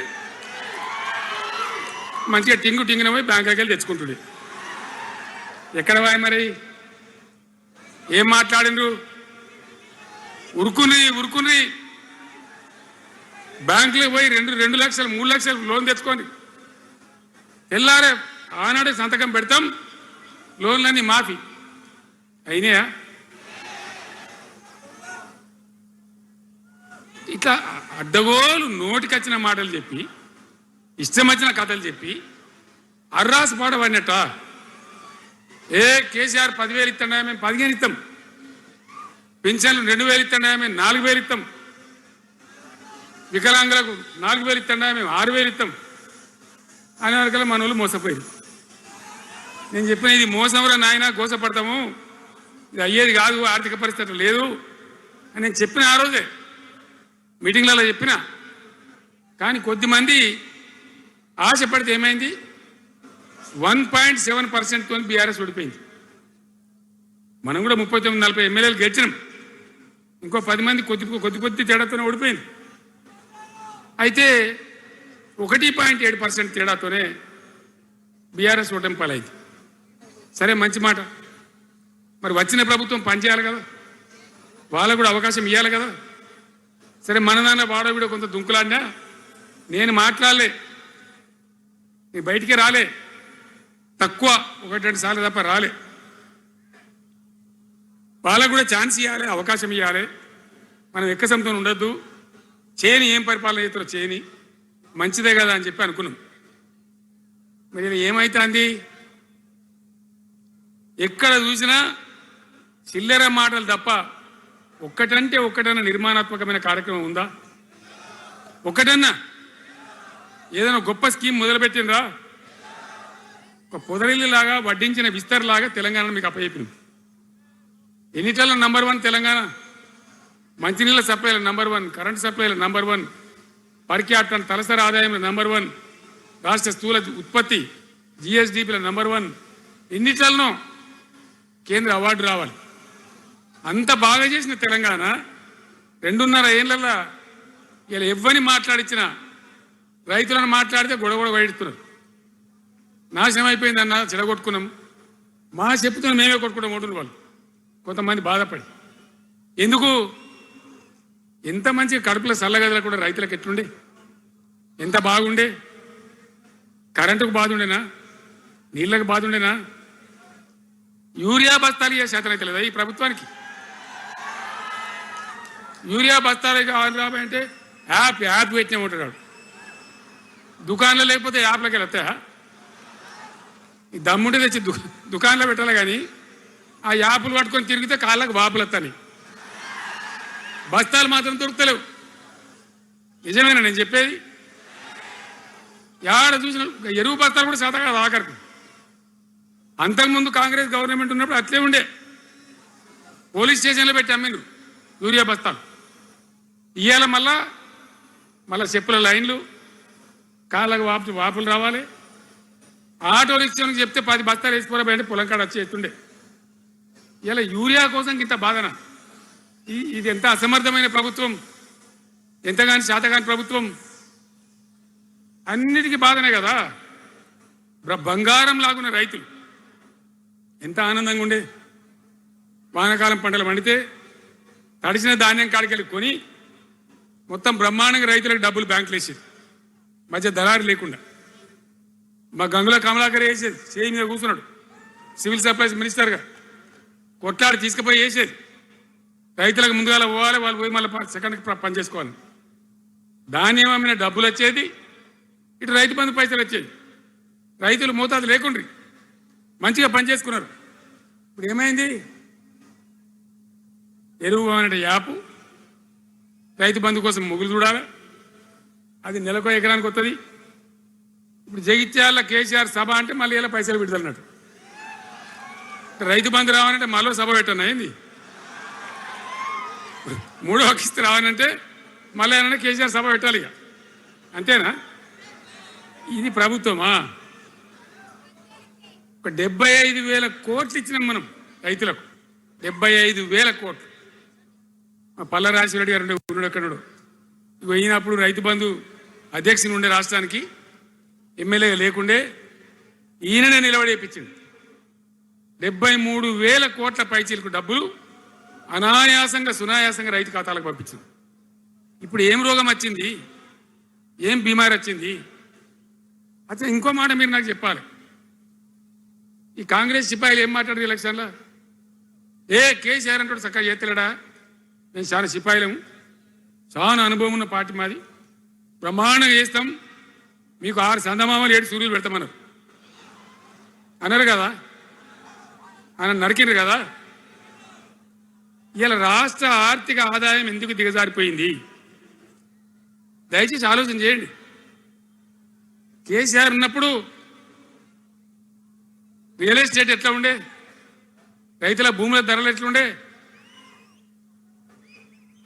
మంచిగా టింగున పోయి బ్యాంకుకి వెళ్ళి తెచ్చుకుంటుండే. ఎక్కడ వాయి మరి ఏం మాట్లాడిండ్రు? ఉరుకుని బ్యాంకులో పోయి 2 లక్షలు 3 లక్షలు లోన్ తెచ్చుకోండి, తెల్లారే ఆనాడే సంతకం పెడతాం, లోన్లన్నీ మాఫీ అయినాయా? ఇట్లా అడ్డగోలు నోటికొచ్చిన మాటలు చెప్పి, ఇష్టం వచ్చిన కథలు చెప్పి అర్రాసు పాడవన్నట. కేసీఆర్ 10,000 ఇస్తాడా, మేము 15 ఇస్తాం, పెన్షన్లు 2,000 ఇస్తాడా, మేము 4,000 ఇస్తాం, వికలాంగులకు 4,000 ఇస్తాడా, మేము 6,000 ఇస్తాం అనే వరకల్లా మన వాళ్ళు మోసపోయారు. నేను చెప్పిన ఇది మోసంలో నాయన గోసపడతాము, ఇది అయ్యేది కాదు, ఆర్థిక పరిస్థితి లేదు అని నేను చెప్పిన ఆ రోజే మీటింగ్లలో చెప్పిన. కానీ కొద్దిమంది ఆశపడితే ఏమైంది? 1.7% బీఆర్ఎస్ ఓడిపోయింది. మనం కూడా 39-40 ఎమ్మెల్యేలు గెలిచినాం, ఇంకో 10 మంది కొద్ది తేడాతోనే ఓడిపోయింది. అయితే 1.7% తేడాతోనే బీఆర్ఎస్ ఓటమి పాలైంది. సరే, మంచి మాట. మరి వచ్చిన ప్రభుత్వం పనిచేయాలి కదా, వాళ్ళకు కూడా అవకాశం ఇవ్వాలి కదా. సరే, మన నాన్న వాడవిడ కొంత దుంకులాడినా నేను మాట్లాడలే, నీ బయటికి రాలే, తక్కువ 1-2 సార్లు తప్ప రాలే. వాళ్ళకు కూడా ఛాన్స్ ఇవ్వాలి, అవకాశం ఇవ్వాలి. మనం ఎక్కసంతో ఉండొద్దు, చేయని ఏం పరిపాలన చేస్తారో చేయని, మంచిదే కదా అని చెప్పి అనుకున్నాం. మరి ఏమైతుంది? ఎక్కడ చూసినా చిల్లర మాటలు తప్ప ఒక్కటన్నా నిర్మాణాత్మకమైన కార్యక్రమం ఉందా? ఒక్కటన్నా ఏదైనా గొప్ప స్కీమ్ మొదలుపెట్టిండ్రా? ఒక పొదరిల్లులాగా వడ్డించిన విస్తరలాగా తెలంగాణ మీకు అప్పచెప్పింది. ఎన్నిటల్లో నంబర్ 1 తెలంగాణ, మంచినీళ్ళ సప్లైల నంబర్ 1, కరెంట్ సప్లైల నంబర్ 1, పర్ క్యాపిటల్ తలసరి ఆదాయంలో నంబర్ 1, రాష్ట్ర స్థూల ఉత్పత్తి జిఎస్డిపిల నంబర్ 1. ఎన్నిటల్లో కేంద్ర అవార్డు రావాలి. అంత బాగా చేసిన తెలంగాణ 2.5 ఏళ్లలో ఇలా ఎవ్వని మాట్లాడించిన రైతులను మాట్లాడితే గొడవ వైడుతున్నారు. నాశనం అయిపోయిందన్న చెడగొట్టుకున్నాం, మా చెప్పుతో మేమే కొట్టుకుంటాం ఓటులు వాళ్ళు కొంతమంది బాధపడి. ఎందుకు? ఎంత మంచి కడుపుల చల్లగదల కూడా రైతులకు ఎట్లుండే, ఎంత బాగుండే, కరెంటుకు బాధ ఉండేనా, నీళ్ళకు బాధ ఉండేనా? యూరియా బస్తాలు ఇయ్యే శాతం అయితే లేదా ఈ ప్రభుత్వానికి? యూరియా బస్తాలు కావాలి అంటే యాప్ పెట్టినే ఉంటాడు. దుకాణంలో లేకపోతే యాప్లోకి వెళ్తాయా? ఈ దమ్ముంటే తెచ్చి దుకాణంలో పెట్టాలి, కానీ ఆ యాప్లు పట్టుకొని తిరిగితే కాళ్ళకు వాపులు వస్తాయి, బస్తాలు మాత్రం దొరుకుతలేవు. నిజమేనా నేను చెప్పేది? యాడ చూసిన ఎరువు బస్తాలు కూడా శాతం కాదు ఆఖరికి. అంతకుముందు కాంగ్రెస్ గవర్నమెంట్ ఉన్నప్పుడు అట్లే ఉండే, పోలీస్ స్టేషన్లో పెట్టి అమ్మిండ్రు యూరియా బస్తాలు. ఇవాళ మళ్ళా చెప్పుల లైన్లు, కాళ్ళకు వాపులు రావాలి. ఆటో రిక్షానికి చెప్తే 10 బస్తాలు వేసుకోరాబోయంటే పొలం కాడ వచ్చి ఎత్తుండే. ఇలా యూరియా కోసం ఇంత బాధన? ఇది ఎంత అసమర్థమైన ప్రభుత్వం, ఎంతగాని శాతగాని ప్రభుత్వం. అన్నిటికీ బాధనే కదా. బంగారం లాగున్న రైతులు ఎంత ఆనందంగా ఉండే. వానాకాలం పంటలు పండితే తడిసిన ధాన్యం కాడికెళ్ళి కొని మొత్తం బ్రహ్మాండంగా రైతులకు డబ్బులు బ్యాంకులు వేసేది, మధ్య దళారు లేకుండా. మా గంగుల కమలాకర్ వేసేది చేయి మీద కూర్చున్నాడు సివిల్ సప్లైస్ మినిస్టర్గా కొట్లాడి తీసుకుపోయి వేసేది రైతులకు ముందుగా పోవాలి వాళ్ళు పోయి మళ్ళీ సెకండ్కి పని చేసుకోవాలి ధాన్యం అమ్మిన డబ్బులు వచ్చేది ఇటు రైతు బంధు పైసలు వచ్చేది రైతులు మోతాదు లేకుండ్రి మంచిగా పని చేసుకున్నారు ఇప్పుడు ఏమైంది ఎరువు అనే యాపు రైతు బంధు కోసం మొగులు చూడాలి అది నెలకో ఎకరానికి వస్తుంది ఇప్పుడు జగిత్యాల కేసీఆర్ సభ అంటే మళ్ళీ ఇలా పైసలు విడుదలన్నట్టు రైతు బంధు రావాలంటే మళ్ళీ సభ పెట్టను అయింది మూడో కిస్తీ రావాలంటే మళ్ళీ ఏమన్నా కేసీఆర్ సభ పెట్టాలి ఇక అంతేనా ఇది ప్రభుత్వమా ఒక 75,000 కోట్లు ఇచ్చినాం మనం రైతులకు 75,000 కోట్లు మా పల్ల రాజశేఖర గారు ఉండే ఎక్కడున్నాడు ఇక అయినప్పుడు రైతు బంధు అధ్యక్షుని ఉండే రాష్ట్రానికి ఎమ్మెల్యే లేకుండే ఈయననే నిలబడేపించింది 73,000 కోట్ల పైచీలకు డబ్బులు అనాయాసంగా సునాయాసంగా రైతు ఖాతాలకు పంపించింది ఇప్పుడు ఏం రోగం వచ్చింది ఏం బీమారి వచ్చింది అచ్చా ఇంకో మాట మీరు నాకు చెప్పాలి ఈ కాంగ్రెస్ సిపాయిలు ఏం మాట్లాడారు ఎలక్షన్లో కేసీఆర్ అంటాడు చక్కగా చేతలేడా నేను చాలా సిపాయిలము చాలా అనుభవం ఉన్న పార్టీ మాది బ్రహ్మాండంగా చేస్తాం మీకు 6 సందమామలు 7 సూర్యులు పెడతామన్నారు అన్నారు కదా ఆయన నరికిండ్రు కదా ఇలా రాష్ట్ర ఆర్థిక ఆదాయం ఎందుకు దిగజారిపోయింది దయచేసి ఆలోచన చేయండి కేసీఆర్ ఉన్నప్పుడు రియల్ ఎస్టేట్ ఎట్లా ఉండే రైతుల భూముల ధరలు ఎట్లుండే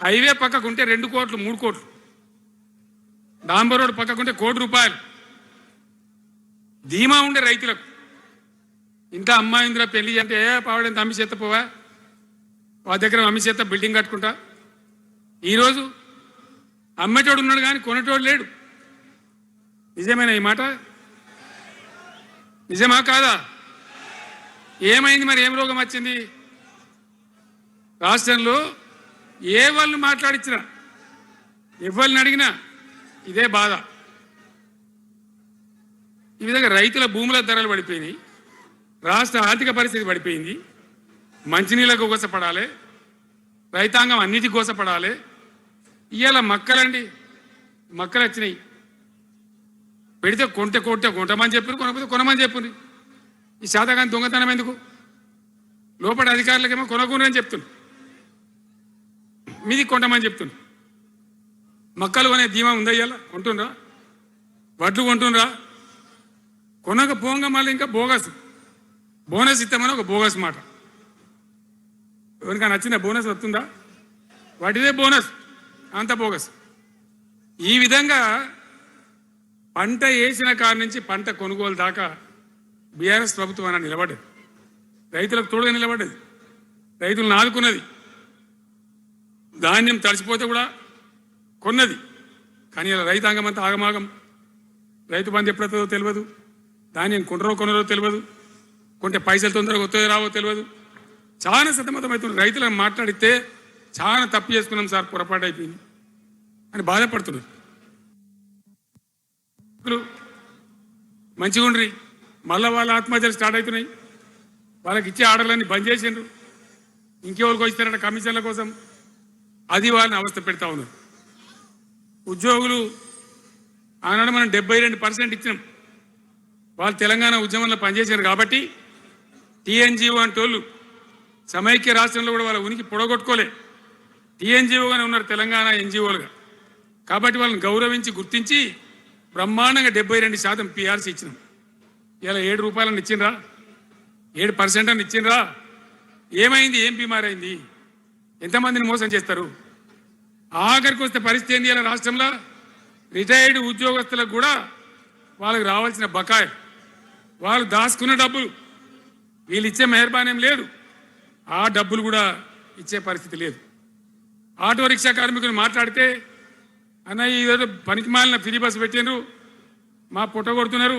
హైవే పక్కకుంటే 2 కోట్లు 3 కోట్లు డాంబర్ రోడ్ పక్కకుంటే ₹1,00,00,000 ధీమా ఉండే రైతులకు ఇంట్లో అమ్మాయి ఇందులో పెళ్లి అంటే పావడంత అమ్మి చేత పోవా వాళ్ళ దగ్గర అమ్మి చేత బిల్డింగ్ కట్టుకుంటా ఈరోజు అమ్మేటోడు ఉన్నాడు కానీ కొనేటోడు లేడు నిజమేనా ఈ మాట నిజమా కాదా ఏమైంది మరి ఏం రోగం వచ్చింది రాష్ట్రంలో ఏ వాళ్ళని మాట్లాడించినా ఎవరిని అడిగినా ఇదే బాధ ఈ విధంగా రైతుల భూముల ధరలు పడిపోయినాయి రాష్ట్ర ఆర్థిక పరిస్థితి పడిపోయింది మంచినీళ్ళకు గోసపడాలి రైతాంగం అన్నిటికీ గోసపడాలి ఇవాళ మక్కలండి మక్కలు వచ్చినాయి పెడితే కొంటమని చెప్పారు కొనకపోతే కొనమని చెప్పారు ఈ శాతకాన్ని దొంగతనం ఎందుకు లోపల అధికారులకేమో కొనకూడని చెప్తున్నారు మీది కొంటమని చెప్తున్నారు మక్కలు కొనే ధీమా ఉందా ఇవాళ కొంటుండ్రా వడ్లు కొంటుండ్రా కొనకపోగా మళ్ళీ ఇంకా బోనస్ ఇస్తామని ఒక బోగస్ మాట ఎవరికైనా నచ్చిన బోనస్ వస్తుందా వాటిదే బోనస్ అంత బోగస్ ఈ విధంగా పంట వేసిన కాడ నుంచి పంట కొనుగోలు దాకా బీఆర్ఎస్ ప్రభుత్వం అన్న నిలబడ్డది రైతులకు తోడుగా నిలబడ్డది రైతులను ఆదుకున్నది ధాన్యం తడిసిపోతే కూడా కొన్నది కానీ ఇలా రైతాంగం అంతా ఆగమాగం రైతు బంధు ఎప్పుడవుతుందో తెలియదు ధాన్యం కొనరో తెలియదు కొంటే పైసలు తొందరగా వస్తాయో రావో తెలియదు చాలా సతమతమవుతుంది రైతులను మాట్లాడితే చాలా తప్పు చేసుకున్నాం సార్ పొరపాటు అయిపోయింది అని బాధపడుతున్నారు మంచిగా ఉండ్రి మళ్ళీ వాళ్ళ ఆత్మహత్యలు స్టార్ట్ అవుతున్నాయి వాళ్ళకి ఇచ్చే ఆర్డర్లన్నీ బంద్ చేసిండ్రు ఇంకెవరికి ఇస్తారట కమిషన్ల కోసం అది వాళ్ళని అవస్థ పెడతా ఉన్నారు ఉద్యోగులు ఆనాడు మనం 72% ఇచ్చినాం వాళ్ళు తెలంగాణ ఉద్యమంలో పనిచేశారు కాబట్టి టీఎన్జిఓ అంటోళ్ళు సమైక్య రాష్ట్రంలో కూడా వాళ్ళ ఉనికి పొడగొట్టుకోలే టీఎన్జిఓగానే ఉన్నారు తెలంగాణ ఎన్జిఓలుగా కాబట్టి వాళ్ళని గౌరవించి గుర్తించి బ్రహ్మాండంగా 72% పిఆర్సీ ఇచ్చినాం ఇలా ₹7 ఇచ్చిండ్రా 7% అని ఇచ్చిండ్రా ఏమైంది ఏం బీమారైంది ఎంతమందిని మోసం చేస్తారు ఆఖరికి వస్తే పరిస్థితి ఏంది ఇలా రాష్ట్రంలో రిటైర్డ్ ఉద్యోగస్తులకు కూడా వాళ్ళకి రావాల్సిన బకాయి వాళ్ళు దాచుకున్న డబ్బులు వీళ్ళు ఇచ్చే మెహర్బానేం లేదు ఆ డబ్బులు కూడా ఇచ్చే పరిస్థితి లేదు ఆటో రిక్షా కార్మికులు మాట్లాడితే అన్నయ్య ఈరోజు పనికి మాలిన ఫ్రీ బస్సు పెట్టినారు మా పుట్ట కొడుతున్నారు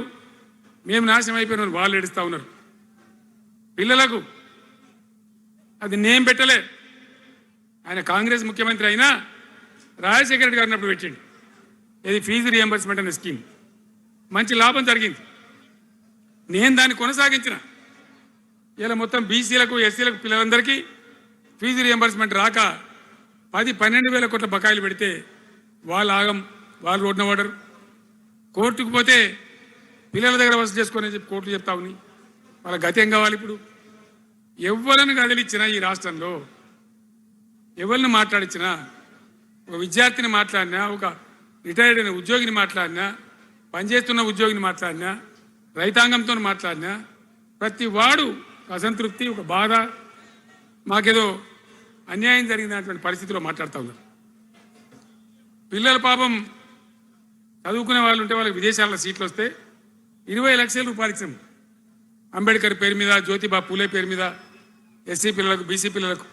మేము నాశనం అయిపోయినారు వాళ్ళు ఏడుస్తూ ఉన్నారు పిల్లలకు అది నేను పెట్టలే ఆయన కాంగ్రెస్ ముఖ్యమంత్రి అయినా రాజశేఖర రెడ్డి గారు ఉన్నప్పుడు పెట్టిండు ఇది ఫీజు రియంబర్స్మెంట్ అనే స్కీమ్ మంచి లాభం జరిగింది నేను దాన్ని కొనసాగించిన. ఇలా మొత్తం బీసీలకు ఎస్సీలకు పిల్లలందరికీ ఫీజు రియంబర్స్మెంట్ రాక 10-12 వేల కోట్ల బకాయిలు పెడితే వాళ్ళు ఆగం, వాళ్ళు రోడ్డున పడరు. కోర్టుకు పోతే పిల్లల దగ్గర వసూలు చేసుకొని చెప్పి కోర్టులు చెప్తా ఉన్నాయి. వాళ్ళ గతి ఏం కావాలి? ఇప్పుడు ఎవరిని కదిలిచ్చినా ఈ రాష్ట్రంలో, ఎవరిని మాట్లాడించినా, ఒక విద్యార్థిని మాట్లాడినా, ఒక రిటైర్డ్ అయిన ఉద్యోగిని మాట్లాడినా, పనిచేస్తున్న ఉద్యోగిని మాట్లాడినా, రైతాంగంతో మాట్లాడినా ప్రతి వాడు అసంతృప్తి, ఒక బాధ, మాకేదో అన్యాయం జరిగినటువంటి పరిస్థితిలో మాట్లాడుతూ ఉన్నారు. పిల్లల పాపం చదువుకునే వాళ్ళు ఉంటే వాళ్ళకి విదేశాల్లో సీట్లు వస్తే 20 లక్షల రూపాయలు ఇచ్చాం. అంబేద్కర్ పేరు మీద, జ్యోతిబా పూలే పేరు మీద ఎస్సీ పిల్లలకు, బీసీ పిల్లలకు,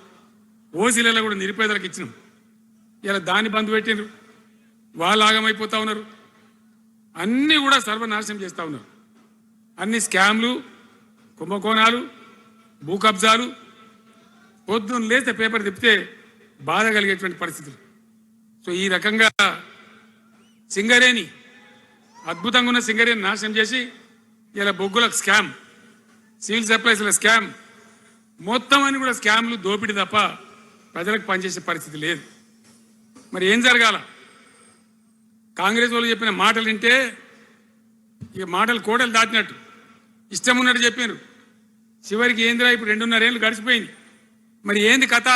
ఓసీలలో కూడా నిరుపేదలకు ఇచ్చినాం. ఇలా దాన్ని బంద్ పెట్టినారు. వాళ్ళు ఆగమైపోతా ఉన్నారు. అన్నీ కూడా సర్వనాశనం చేస్తూ ఉన్నారు. అన్ని స్కామ్లు, కుంభకోణాలు, భూ కబ్జాలు. పొద్దున్న లేస్తే పేపర్ తిప్పితే బాధ కలిగేటువంటి పరిస్థితులు. సో ఈ రకంగా సింగరేణి, అద్భుతంగా ఉన్న సింగరేణి నాశనం చేసి ఇలా బొగ్గులకు స్కామ్, సివిల్ సప్లైస్ల స్కామ్, మొత్తం అని కూడా స్కామ్లు, దోపిడీ తప్ప ప్రజలకు పనిచేసే పరిస్థితి లేదు. మరి ఏం జరగాల? కాంగ్రెస్ వాళ్ళు చెప్పిన మాటలు వింటే ఇక మాటలు కోటలు దాటినట్టు ఇష్టం ఉన్నట్టు చెప్పారు. చివరికి ఏందిరా ఇప్పుడు 2.5 ఏళ్ళు గడిచిపోయింది. మరి ఏంది కథ?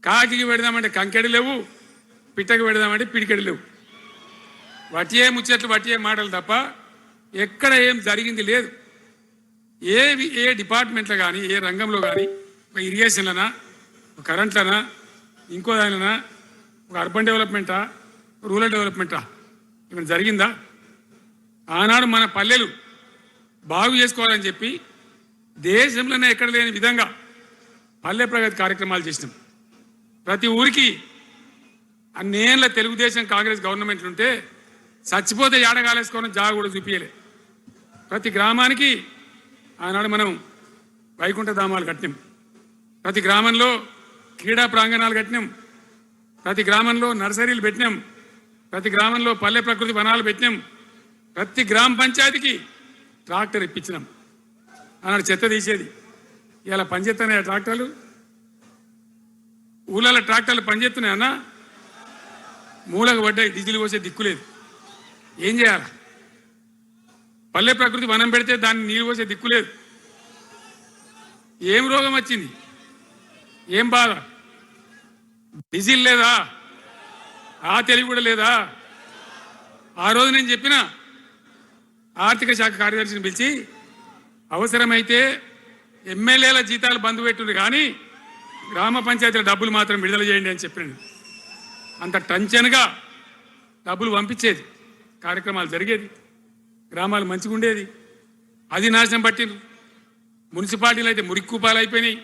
కాకికి పెడదామంటే కంకెడి లేవు, పిట్టకి పెడదామంటే పిడికెడి లేవు. వటియే ముచ్చట్లు, వటియే మాటలు తప్ప ఎక్కడ ఏం జరిగింది లేదు. ఏ డిపార్ట్మెంట్లో కానీ, ఏ రంగంలో కానీ, ఒక ఇరిగేషన్లనా, ఒక కరెంట్లనా, ఇంకో దానిలనా, ఒక అర్బన్ డెవలప్మెంటా, రూరల్ డెవలప్మెంటా ఏమైనా జరిగిందా? ఆనాడు మన పల్లెలు బాగు చేసుకోవాలని చెప్పి దేశంలోనే ఎక్కడ లేని విధంగా పల్లె ప్రగతి కార్యక్రమాలు చేసినాం. ప్రతి ఊరికి అన్నేళ్ళ తెలుగుదేశం కాంగ్రెస్ గవర్నమెంట్లు ఉంటే చచ్చిపోతే ఏడగాలేసుకోవడం జాగా కూడా చూపించలే. ప్రతి గ్రామానికి ఆనాడు మనం వైకుంఠ ధామాలు కట్టినాం. ప్రతి గ్రామంలో క్రీడా ప్రాంగణాలు కట్టినాం. ప్రతి గ్రామంలో నర్సరీలు పెట్టినాం. ప్రతి గ్రామంలో పల్లె ప్రకృతి వనాలు పెట్టినాం. ప్రతి గ్రామ పంచాయతీకి ట్రాక్టర్ ఇప్పించినాం. ఆనాడు చెత్త తీసేది. ఇలా పనిచేస్తున్నాయి ట్రాక్టర్లు. ఊళ్ళలో ట్రాక్టర్లు పనిచేస్తున్నాయి అన్న, మూలకు పడ్డాయి, డీజిల్ పోసే దిక్కులేదు. ఏం చేయాలి? పల్లె ప్రకృతి వనం పెడితే దాన్ని నీళ్ళు పోసే దిక్కులేదు. ఏం రోగం వచ్చింది? ఏం బాధ? డీజిల్ లేదా? ఆ తెలివి కూడా లేదా? ఆ రోజు నేను చెప్పిన ఆర్థిక శాఖ కార్యదర్శిని పిలిచి అవసరమైతే ఎమ్మెల్యేల జీతాలు బంద్ పెట్టుండ్రు కానీ గ్రామ పంచాయతీల డబ్బులు మాత్రం విడుదల చేయండి అని చెప్పాను. అంత టెన్షన్గా డబ్బులు పంపించేది, కార్యక్రమాలు జరిగేది, గ్రామాలు మంచిగా ఉండేది. అది నాశనం పట్టిండ్రు. మున్సిపాలిటీలు అయితే మురిక్కుపాలు అయిపోయినాయి.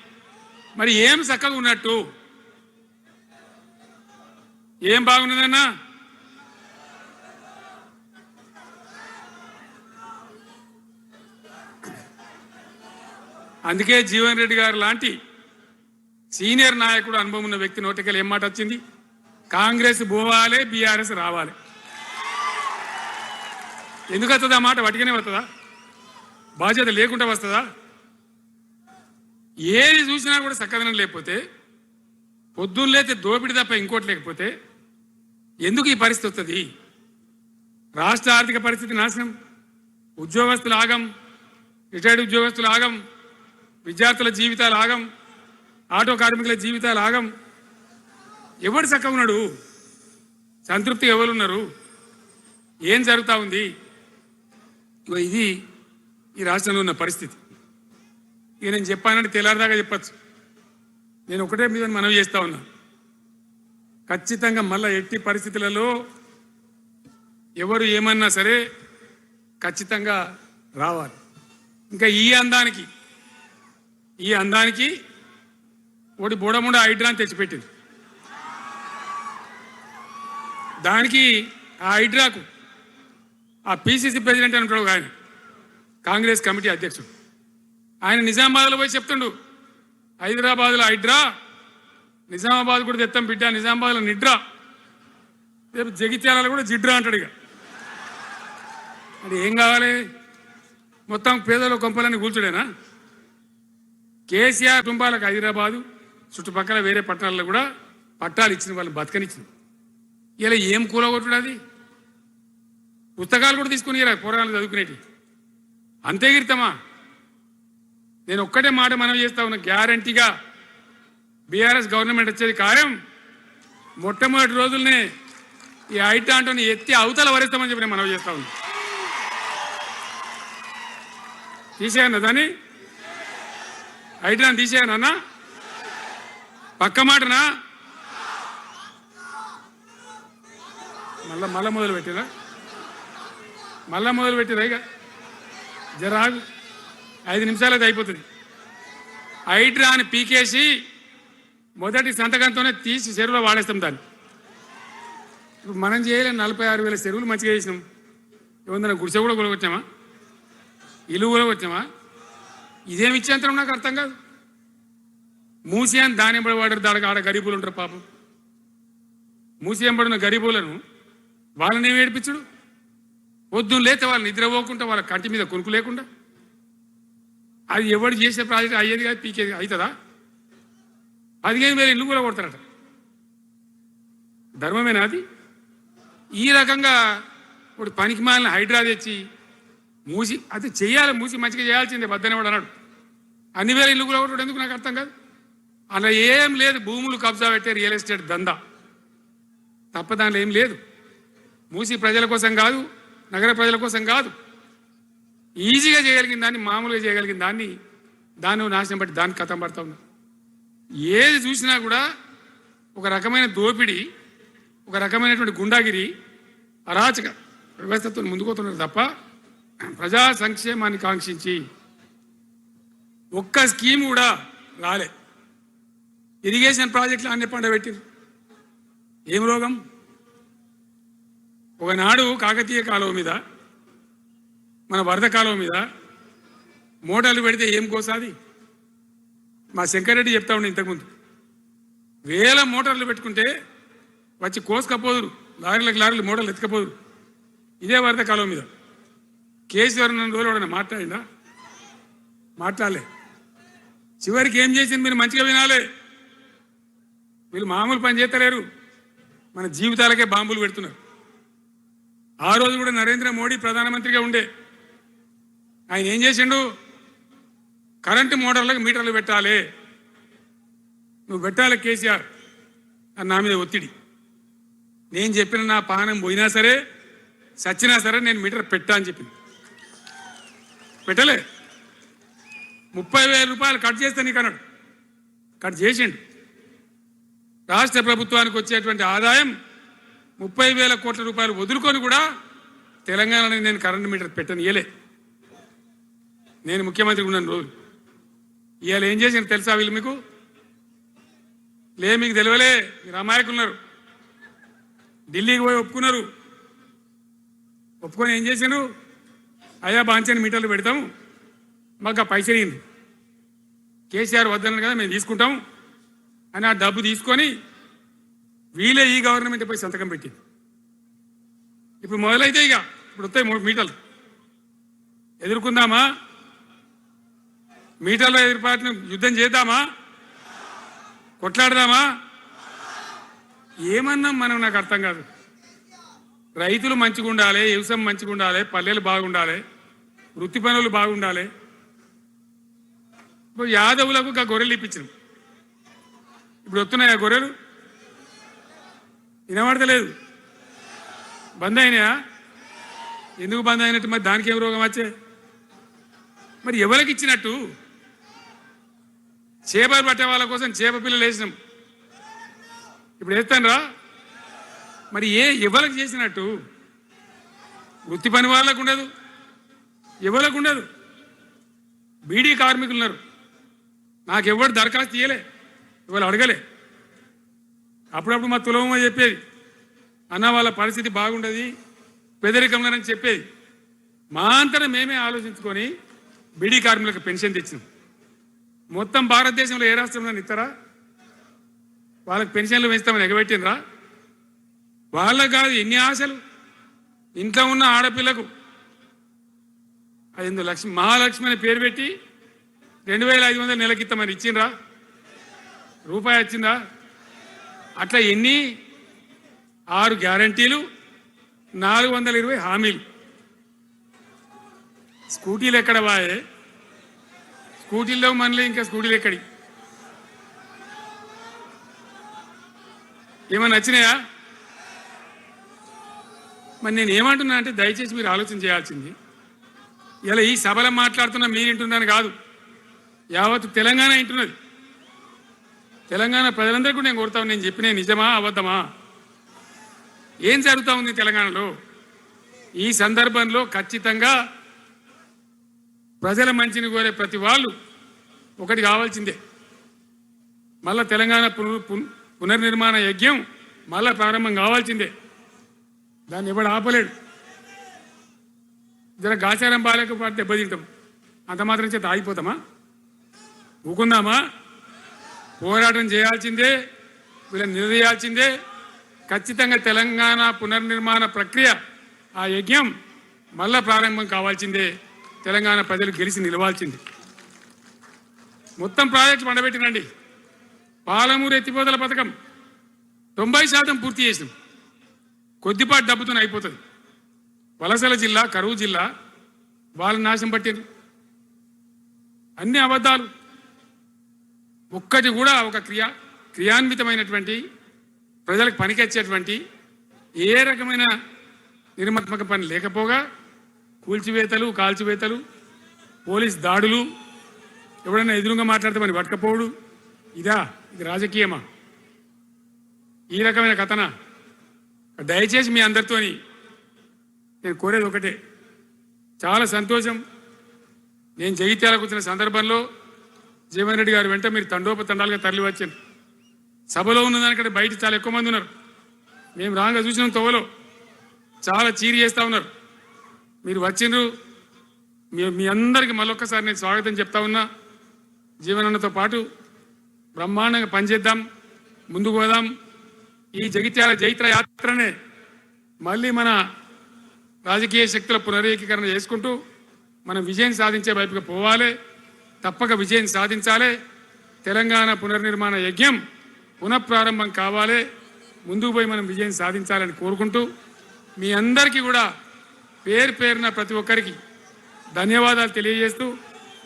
మరి ఏం చక్కగా ఉన్నట్టు? ఏం బాగున్నదన్నా? అందుకే జీవన్ రెడ్డి గారు లాంటి సీనియర్ నాయకుడు, అనుభవం ఉన్న వ్యక్తి నోటికెళ్ళి ఏం మాట వచ్చింది? కాంగ్రెస్ పోవాలి, బీఆర్ఎస్ రావాలి. ఎందుకు వస్తుంది ఆ మాట? వటిగానే వస్తుందా? బాధ్యత లేకుండా వస్తుందా? ఏది చూసినా కూడా చక్కదనం లేకపోతే, పొద్దున్న లేతే దోపిడి తప్ప ఇంకోటి లేకపోతే ఎందుకు ఈ పరిస్థితి వస్తుంది? రాష్ట్ర ఆర్థిక పరిస్థితి నాశనం, ఉద్యోగస్తులు ఆగం, రిటైర్డ్ ఉద్యోగస్తులు ఆగం, విద్యార్థుల జీవితాలు ఆగం, ఆటో కార్మికుల జీవితాలు ఆగం. ఎవడు చక్కగా ఉన్నాడు? సంతృప్తి ఎవరున్నారు? ఏం జరుగుతూ ఉంది? ఇది ఈ రాష్ట్రంలో ఉన్న పరిస్థితి. ఇక నేను చెప్పానంటే తెల్లారిదాకా చెప్పచ్చు. నేను ఒకటే మీద మనవి చేస్తా ఉన్నా, ఖచ్చితంగా మళ్ళీ ఎట్టి పరిస్థితులలో ఎవరు ఏమన్నా సరే ఖచ్చితంగా రావాలి. ఇంకా ఈ అందానికి ఒకటి బోడముండ హైడ్రాని తెచ్చిపెట్టింది. దానికి ఆ హైడ్రాకు ఆ పిసిసి ప్రెసిడెంట్ అని ఉంటాడు ఆయన, కాంగ్రెస్ కమిటీ అధ్యక్షుడు, ఆయన నిజామాబాద్లో పోయి చెప్తుండు, హైదరాబాద్లో హైడ్రా, నిజామాబాద్ కూడా తెత్తాం బిడ్డ, నిజామాబాద్లో నిడ్రా, రేపు జగిత్యాలలో కూడా జిడ్రా అంటాడు. ఇక అది ఏం కావాలి? మొత్తం పేదల కొంపలని కూల్చుడేనా? కేసీఆర్ కుటుంబాలకు హైదరాబాదు చుట్టుపక్కల వేరే పట్టణాల్లో కూడా పట్టాలు ఇచ్చిన వాళ్ళు బతకనిచ్చింది. ఇలా ఏం కూలగొట్టుడు అది? పుస్తకాలు కూడా తీసుకుని పోరాలు చదువుకునేటి అంతే గిరితమా? నేను ఒక్కటే మాట మనం చేస్తా ఉన్నా, గ్యారంటీగా బీఆర్ఎస్ గవర్నమెంట్ వచ్చేది ఖాయం. మొట్టమొదటి రోజుల్నే ఈ ఐటాంటోని ఎత్తి అవతల వరేస్తామని చెప్పి నేను మనం చేస్తా ఉన్నా. తీసేయన్నా దాన్ని, ఐటాన్ తీసేయనన్నా పక్క మాటనా? మళ్ళా మొదలు పెట్టిరా ఇక జరాగు 5 నిమిషాలు అది అయిపోతుంది. హైడ్రాని పీకేసి మొదటి సంతకంతోనే తీసి చెరువులో వాడేస్తాం దాన్ని. ఇప్పుడు మనం చేయలేం. 46,000 చెరువులు మంచిగా చేసినాం. ఏమన్నా గుడిసె కూడా కొలగొచ్చామా? ఇల్లు కూడా వచ్చామా? ఇదేమి ఇచ్చేంతరం నాకు అర్థం కాదు. మూసి అని దాని ఎంబడి వాడారు, దానికి ఆడ గరీబులు ఉంటారు పాపం. మూసి ఎంబడిన గరీబులను వాళ్ళని ఏమి ఏడిపించుడు? పొద్దున్న లేతే వాళ్ళు నిద్రపోకుండా, వాళ్ళ కంటి మీద కొనుక్కు లేకుండా. అది ఎవడు చేసే ప్రాజెక్ట్ అయ్యేది కాదు, పీకేది అవుతుందా? 15,000 ఇల్లు కూడా కొడతారట. ధర్మమేనా అది? ఈ రకంగా ఇప్పుడు పనికి మాలిన హైడ్రా తెచ్చి మూసి అది చెయ్యాలి, మూసి మంచిగా చేయాల్సిందే వద్దనే వాడు అన్నాడు. అన్ని వేల ఇల్లు కూడా కొట్టడం ఎందుకు నాకు అర్థం కాదు. అలా ఏం లేదు, భూములు కబ్జా పెట్టే రియల్ ఎస్టేట్ దందా తప్ప దానిలో ఏం లేదు. మూసి ప్రజల కోసం కాదు, నగర ప్రజల కోసం కాదు. ఈజీగా చేయగలిగిన దాన్ని, మామూలుగా చేయగలిగిన దాన్ని నాశనం బట్టి దాన్ని కథం పడతా ఉన్నా. ఏది చూసినా కూడా ఒక రకమైన దోపిడీ, ఒక రకమైనటువంటి గుండాగిరి, అరాచక వ్యవస్థతో ముందుకోతున్నారు తప్ప ప్రజా సంక్షేమాన్ని కాంక్షించి ఒక్క స్కీమ్ కూడా రాలే. ఇరిగేషన్ ప్రాజెక్టులు అన్ని పండబెట్టిరు. ఏం రోగం? ఒకనాడు కాకతీయ కాలువ మీద, మన వరద కాలువ మీద మోటార్లు పెడితే ఏం కోసాది? మా శంకరెడ్డి చెప్తా ఉండే ఇంతకుముందు, 1000 మోటార్లు పెట్టుకుంటే వచ్చి కోసుకపోదురు, లారీలు మోటార్లు ఎత్తుకపోదురు. ఇదే వరద కాలువ మీద కేసీఆర్ రోజులు ఎవడన్నా మాట్లాడిందా? మాట్లాడలే. చివరికి ఏం చేసింది మీరు మంచిగా వినాలే. వీళ్ళు మామూలు పని చేస్తలేరు, మన జీవితాలకే బాంబులు పెడుతున్నారు. ఆ రోజు కూడా నరేంద్ర మోడీ ప్రధానమంత్రిగా ఉండే ఆయన ఏం చేసిండు? కరెంటు మోటార్లకు మీటర్లు పెట్టాలి, నువ్వు పెట్టాలి కేసీఆర్ అని నా మీద ఒత్తిడి. నేను చెప్పిన నా పానం పోయినా సరే, సచ్చినా సరే నేను మీటర్ పెట్టా అని చెప్పింది. పెట్టలే. 30,000 రూపాయలు కట్ చేస్తే నీకు అన్నాడు. కట్ చేసిండు. రాష్ట్ర ప్రభుత్వానికి వచ్చేటువంటి ఆదాయం 30,000 కోట్ల రూపాయలు వదులుకొని కూడా తెలంగాణలో నేను కరెంటు మీటర్ పెట్టను ఇయలే. నేను ముఖ్యమంత్రి ఉన్నాను రోజు. ఇవాళ ఏం చేసిండు తెలుసా వీళ్ళు మీకు? మీకు తెలియలే, మీరు అమాయకులున్నారు. ఢిల్లీకి పోయి ఒప్పుకున్నారు. ఒప్పుకొని ఏం చేసిండ్రు? అయ్యా బాంచని మీటర్లు పెడతాము, మాకు ఆ పైసలు ఇయ్యండి, కేసీఆర్ వద్దన్నారు కదా మేము తీసుకుంటాం అని ఆ డబ్బు తీసుకొని వీళ్ళే ఈ గవర్నమెంట్ పై సంతకం పెట్టింది. ఇప్పుడు మొదలైతే ఇప్పుడు వస్తాయి 3 మీటర్లు. ఎదుర్కొందామా? మీటర్ల ఏర్పాటును యుద్ధం చేద్దామా? కొట్లాడదామా? ఏమన్నాం మనం? నాకు అర్థం కాదు. రైతులు మంచిగా ఉండాలి, వ్యవసాయం మంచిగా ఉండాలి, పల్లెలు బాగుండాలి, వృత్తి పనులు బాగుండాలి. ఇప్పుడు యాదవులకు గొర్రెలు ఇప్పించినాం. ఇప్పుడు వస్తున్నాయి ఆ గొర్రెలు? వినబడతలేదు. బంద్ అయినాయా? ఎందుకు బంద్ అయినట్టు? మరి దానికి ఏం రోగం వచ్చే? మరి ఎవరికి ఇచ్చినట్టు? చేపలు పట్టే వాళ్ళ కోసం చేప పిల్లలు వేసినాం, ఇప్పుడు వేస్తాను రా. మరి ఎవరికి చేసినట్టు? వృత్తి పని వాళ్ళకు ఉండదు, ఎవరికి ఉండదు. బీడీ కార్మికులు ఉన్నారు, నాకెవ్వరు దరఖాస్తు ఇయ్యలే, ఇవాళ అడగలే. అప్పుడప్పుడు మా తులవమ్మ చెప్పేది, అన్న వాళ్ళ పరిస్థితి బాగుండదు పేదరికంలోనని చెప్పేది. మా అంతటా మేమే ఆలోచించుకొని బీడీ కార్మికులకు పెన్షన్ తెచ్చినాం. మొత్తం భారతదేశంలో ఏ రాష్ట్రంలో ఇస్తారా? వాళ్ళకి పెన్షన్లు పెంచుతామని ఎగబెట్టినరా? వాళ్ళకు కాదు ఎన్ని ఆశలు ఇంట్లో ఉన్న ఆడపిల్లకు. 5 లక్ష మహాలక్ష్మి అనే పేరు పెట్టి 2500 నెలకిస్తామని ఇచ్చిండ్రా? రూపాయి వచ్చిందా? అట్లా ఎన్ని 6 గ్యారంటీలు, 420 హామీలు. స్కూటీలు ఎక్కడ వాయే? స్కూటీల్లో మనలే, ఇంకా స్కూటీలు ఎక్కడి? ఏమన్నా నచ్చినాయా? మరి నేను ఏమంటున్నా అంటే దయచేసి మీరు ఆలోచన చేయాల్సింది, ఇలా ఈ సభలో మాట్లాడుతున్నా మీరు వింటున్నాను కాదు, యావత్ తెలంగాణ వింటున్నది. తెలంగాణ ప్రజలందరికీ నేను కోరుతాను, నేను చెప్పిన నిజమా అబద్ధమా, ఏం జరుగుతూ ఉంది తెలంగాణలో? ఈ సందర్భంలో ఖచ్చితంగా ప్రజల మంచిని కోరే ప్రతి వాళ్ళు ఒకటి కావాల్సిందే, మళ్ళా తెలంగాణ పునర్నిర్మాణ యజ్ఞం మళ్ళా ప్రారంభం కావాల్సిందే. దాన్ని ఎవడు ఆపలేడు. జర గాచారం బాలేకపోతే దెబ్బతింటాం, అంత మాత్రం చేత ఆగిపోతామా? ఊకుందామా? పోరాటం చేయాల్సిందే, వీళ్ళని నిలదీయాల్సిందే. ఖచ్చితంగా తెలంగాణ పునర్నిర్మాణ ప్రక్రియ, ఆ యజ్ఞం మళ్ళా ప్రారంభం కావాల్సిందే. తెలంగాణ ప్రజలు గెలిచి నిలవాల్సిందే. మొత్తం ప్రాజెక్టు పండబెట్టినండి. పాలమూరు ఎత్తిపోతల పథకం 90% పూర్తి చేసినాం. కొద్దిపాటి డబ్బుతో అయిపోతుంది. వలసల జిల్లా, కరువు జిల్లా, వాళ్ళ నాశనం పట్టింది. అన్ని అబద్ధాలు. ఒక్కటి కూడా ఒక క్రియాన్వితమైనటువంటి ప్రజలకు పనికొచ్చేటువంటి ఏ రకమైన నిర్మాత్మక పని లేకపోగా కూల్చివేతలు, కాల్చివేతలు, పోలీస్ దాడులు, ఎవడైనా ఎదురుగా మాట్లాడితే మరి పట్టకపోవడు. ఇది రాజకీయమా? ఈ రకమైన కథన? దయచేసి మీ అందరితోని నేను కోరేది ఒకటే, చాలా సంతోషం. నేను జగిత్యాలకు వచ్చిన సందర్భంలో జీవన్ రెడ్డి గారు వెంట మీరు తండోపతండాలుగా తరలి వచ్చాను. సభలో ఉన్నదానికంటే బయట చాలా ఎక్కువ మంది ఉన్నారు. మేము రాగా చూసినాం, తోవలో చాలా చీరి చేస్తూ ఉన్నారు. మీరు వచ్చిండ్రు. మీ అందరికీ మళ్ళొక్కసారి నేను స్వాగతం చెప్తా ఉన్నా. జీవనన్నతో పాటు బ్రహ్మాండంగా పనిచేద్దాం, ముందుకు పోదాం. ఈ జగిత్యాల జైత్ర యాత్రనే మళ్ళీ మన రాజకీయ శక్తుల పునరేకీకరణ చేసుకుంటూ మనం విజయం సాధించే వైపుగా పోవాలి. తప్పక విజయం సాధించాలి. తెలంగాణ పునర్నిర్మాణ యజ్ఞం పునఃప్రారంభం కావాలి. ముందుకు పోయి మనం విజయం సాధించాలని కోరుకుంటూ మీ అందరికీ కూడా పేరు పేరున ప్రతి ఒక్కరికి ధన్యవాదాలు తెలియజేస్తూ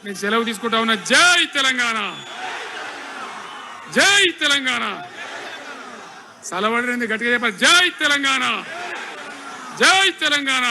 నేను సెలవు తీసుకుంటా ఉన్నా. జై తెలంగాణ, జై తెలంగాణ. సలవడని గట్టిగా చెప్పాలి. జై తెలంగాణ, జై తెలంగాణ.